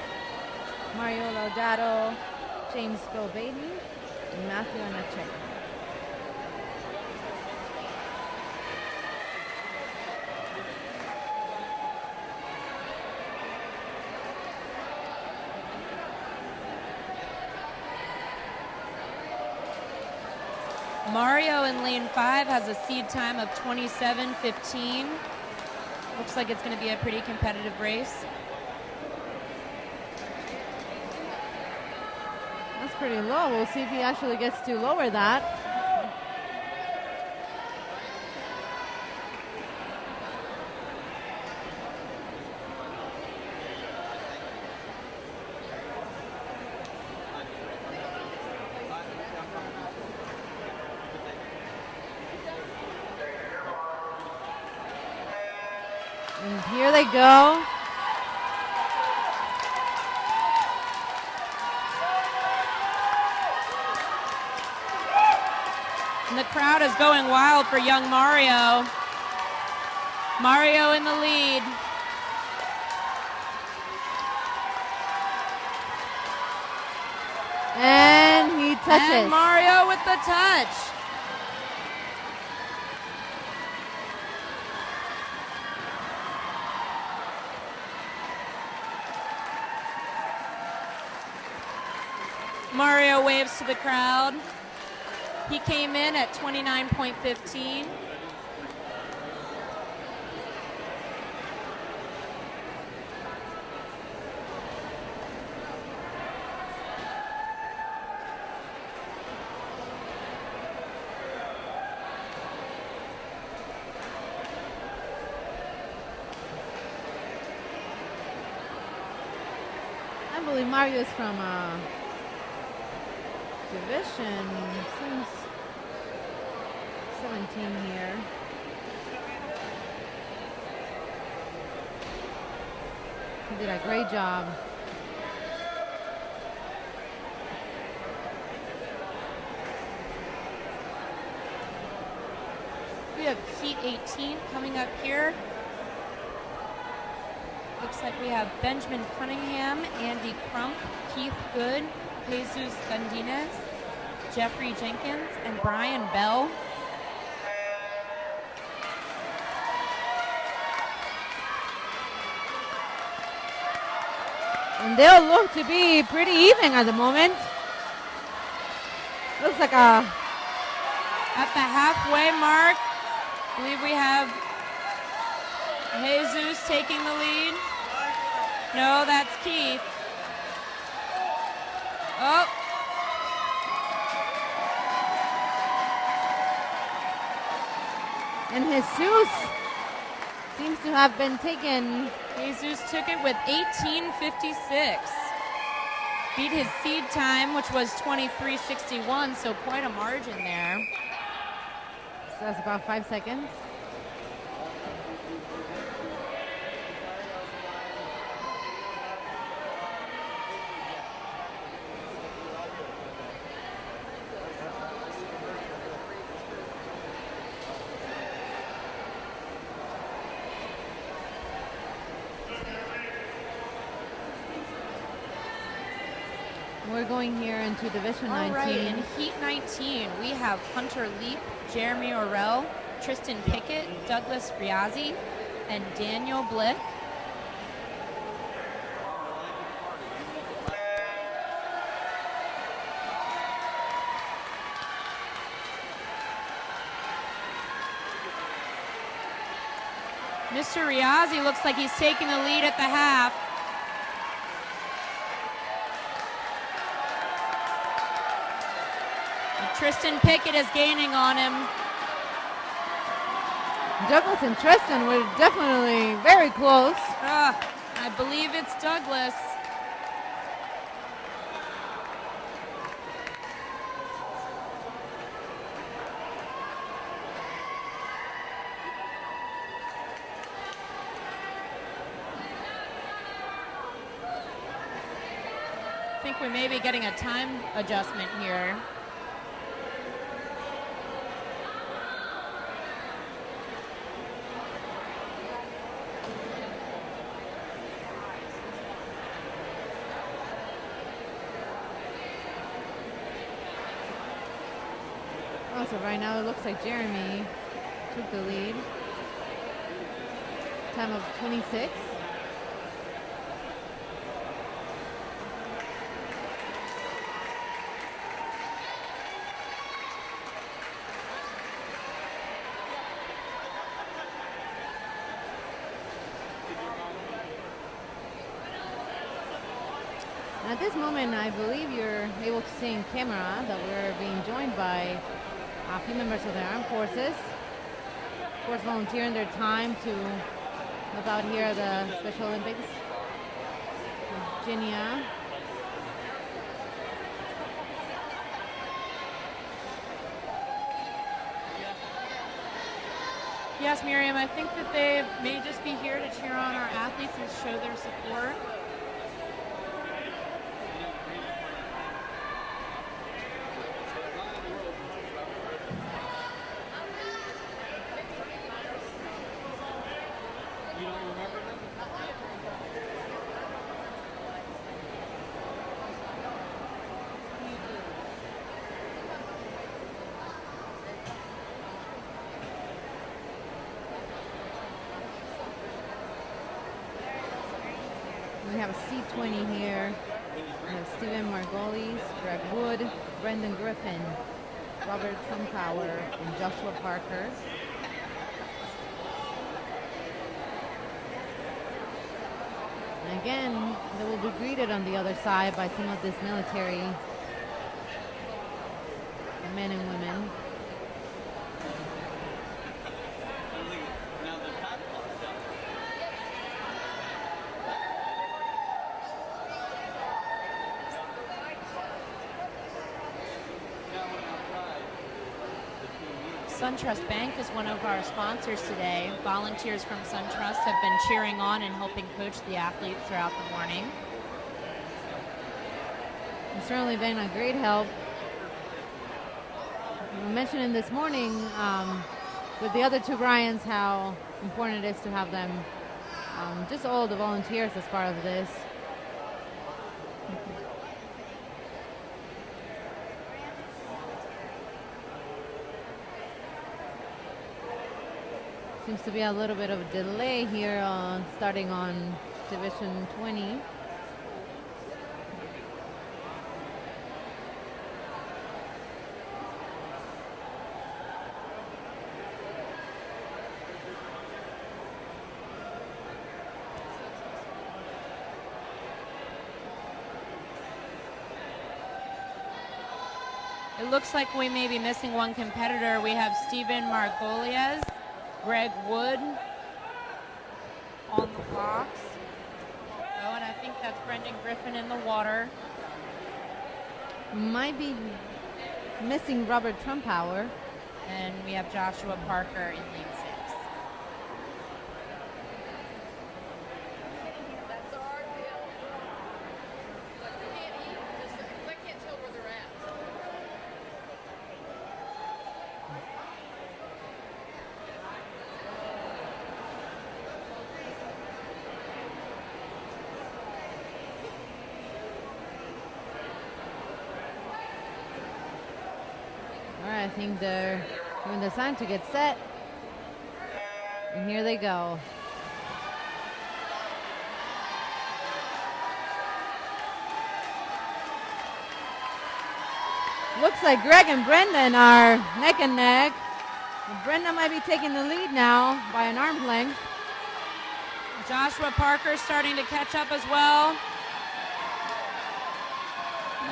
Mario Laudato, James Bill Baden, and Matthew Anachek. Mario in lane 5 has a seed time of 27:15. Looks like it's going to be a pretty competitive race. That's pretty low. We'll see if he actually gets to lower that. And here they go. And the crowd is going wild for young Mario. Mario in the lead. And he touches. And Mario with the touch. Mario waves to the crowd. He came in at 29.15. I believe Mario is from Division since 17 here. He did a great job. We have Heat 18 coming up here. Looks like we have Benjamin Cunningham, Andy Crump, Keith Good, Jesus Gandinez, Jeffrey Jenkins, and Brian Bell. And they'll look to be pretty even at the moment. Looks like a... At the halfway mark, I believe we have Jesus taking the lead. No, that's Keith. Oh. And Jesus seems to have been taken. Jesus took it with 18:56. Beat his seed time, which was 23:61, so quite a margin there. So that's about 5 seconds. We're going here into Division 19. All right, in Heat 19, we have Hunter Leap, Jeremy Orell, Tristan Pickett, Douglas Riazzi, and Daniel Blick. Mr. Riazzi looks like he's taking the lead at the half. Tristan Pickett is gaining on him. Douglas and Tristan were definitely very close. I believe it's Douglas. I think we may be getting a time adjustment here. So right now it looks like Jeremy took the lead. Time of 26. At this moment, I believe you're able to see in camera that we're being joined by a few members of the armed forces. Of course, volunteering their time to help out here at the Special Olympics. Virginia. Yes, Miriam, I think that they may just be here to cheer on our athletes and show their support. We have a C20 here. We have Stephen Margolis, Greg Wood, Brendan Griffin, Robert Trumpauer, and Joshua Parker. And again, they will be greeted on the other side by some of this military men and women. SunTrust Bank is one of our sponsors today. Volunteers from SunTrust have been cheering on and helping coach the athletes throughout the morning. It's certainly been a great help. We mentioned this morning with the other two Bryans how important it is to have them, just all the volunteers as part of this. Seems to be a little bit of a delay here on starting on Division 20. It looks like we may be missing one competitor. We have Stephen Margolies, Greg Wood on the box. Oh, and I think that's Brendan Griffin in the water. Might be missing Robert Trumpauer. And we have Joshua Parker in lane 6. All right, I think they're giving the sign to get set. And here they go. Looks like Greg and Brendan are neck and neck. Brenda might be taking the lead now by an arm's length. Joshua Parker starting to catch up as well.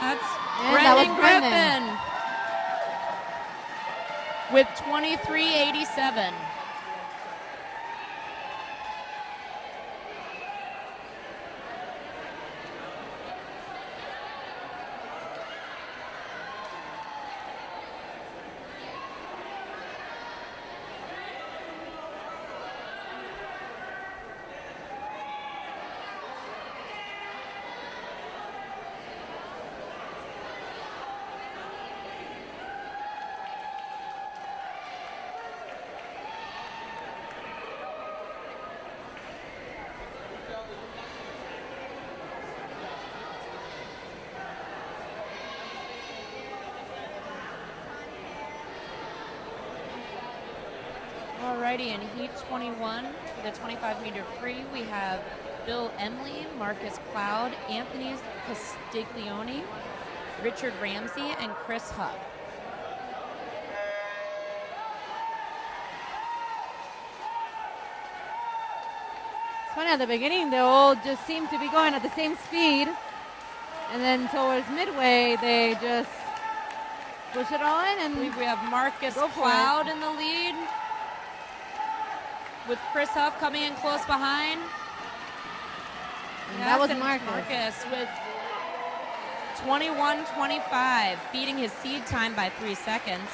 That's And Brendan that was Brendan. Griffin with 23.87. Alrighty, in heat 21 for the 25-meter free, we have Bill Emley, Marcus Cloud, Anthony Castiglione, Richard Ramsey, and Chris Huff. It's funny, at the beginning, they all just seem to be going at the same speed. And then towards midway, they just push it all in. I And believe we have Marcus Go for Cloud in the lead, with Chris Huff coming in close behind. And that was and Marcus. Marcus with 21.25, beating his seed time by 3 seconds.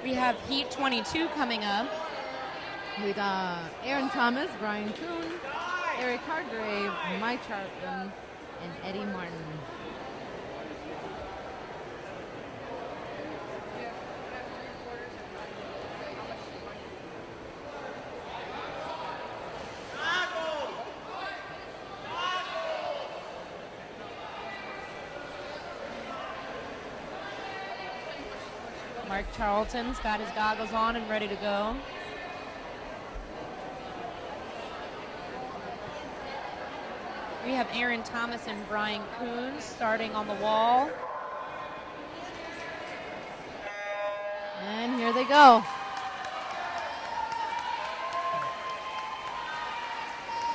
We have heat 22 coming up. We got Aaron Thomas, Brian Kuhn, Eric Hargrave, Mike Charlton, and Eddie Martin. Mark Charlton's got his goggles on and ready to go. We have Aaron Thomas and Brian Kuhn starting on the wall. And here they go.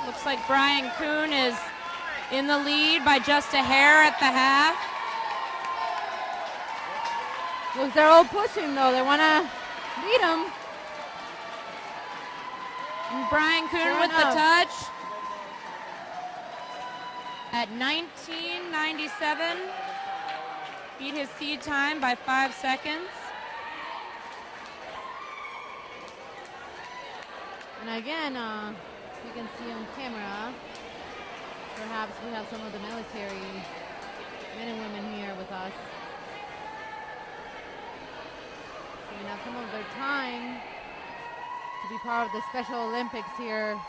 Looks like Brian Kuhn is in the lead by just a hair at the half. Looks they're all pushing though. They want to beat him. And Brian Kuhn Sure with the enough. touch at 19:97. Beat his seed time by 5 seconds. And again, you can see on camera, perhaps we have some of the military men and women here with us. Giving up some of their time to be part of the Special Olympics here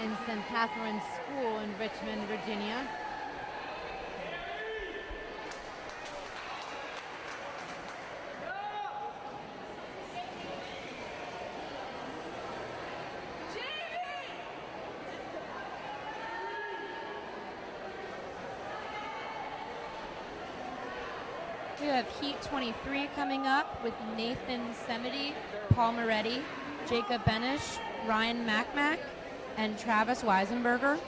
in St. Catherine's School in Richmond, Virginia. We have Heat 23 coming up with Nathan Semedy, Paul Moretti, Jacob Benish, Ryan Macmac, and Travis Weisenberger.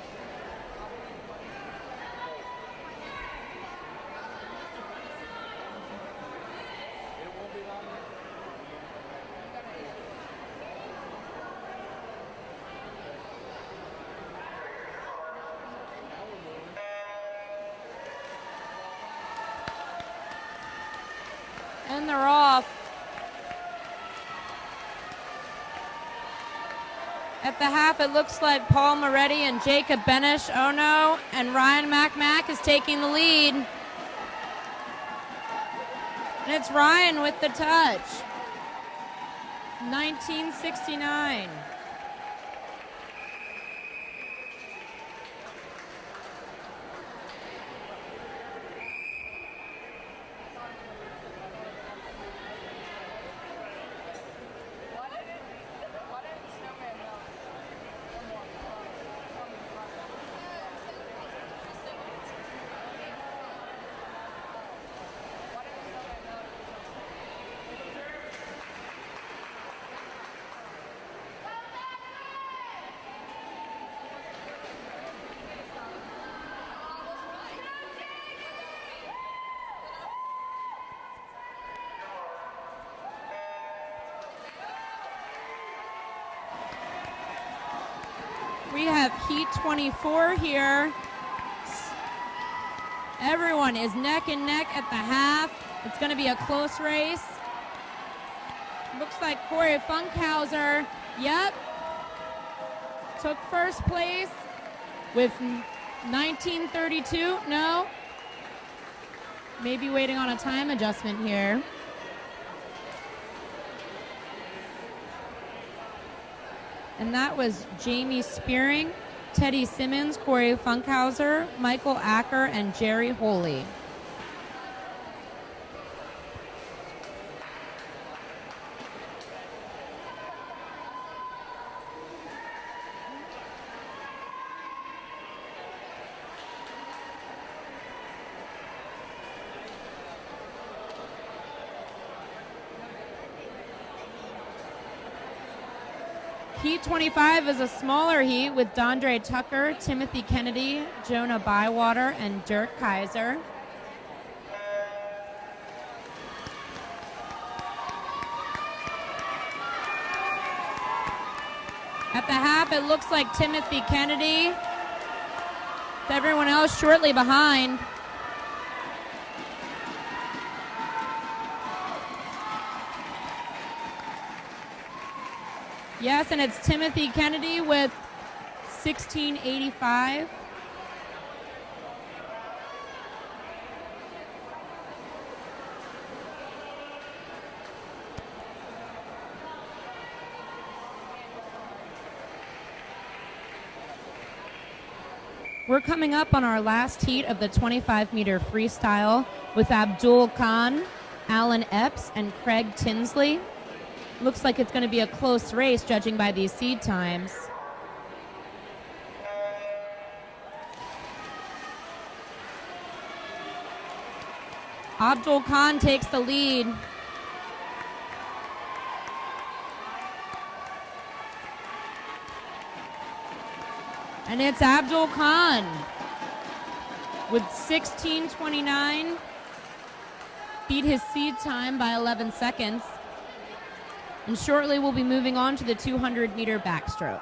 And they're off. At the half, it looks like Paul Moretti and Jacob Benish, oh no, and Ryan Macmac is taking the lead. And it's Ryan with the touch. 1969. We have Heat 24 here. Everyone is neck and neck at the half. It's going to be a close race. Looks like Corey Funkhauser, yep, took first place with 19:32. No, maybe waiting on a time adjustment here. And that was Jamie Spearing, Teddy Simmons, Corey Funkhauser, Michael Acker, and Jerry Holy. Heat 25 is a smaller heat with Dondre Tucker, Timothy Kennedy, Jonah Bywater, and Dirk Kaiser. At the half, it looks like Timothy Kennedy, with everyone else shortly behind. Yes, and it's Timothy Kennedy with 1685. We're coming up on our last heat of the 25-meter freestyle with Abdul Khan, Alan Epps, and Craig Tinsley. Looks like it's going to be a close race, judging by these seed times. Abdul Khan takes the lead. And it's Abdul Khan with 16:29. Beat his seed time by 11 seconds. And shortly we'll be moving on to the 200-meter backstroke.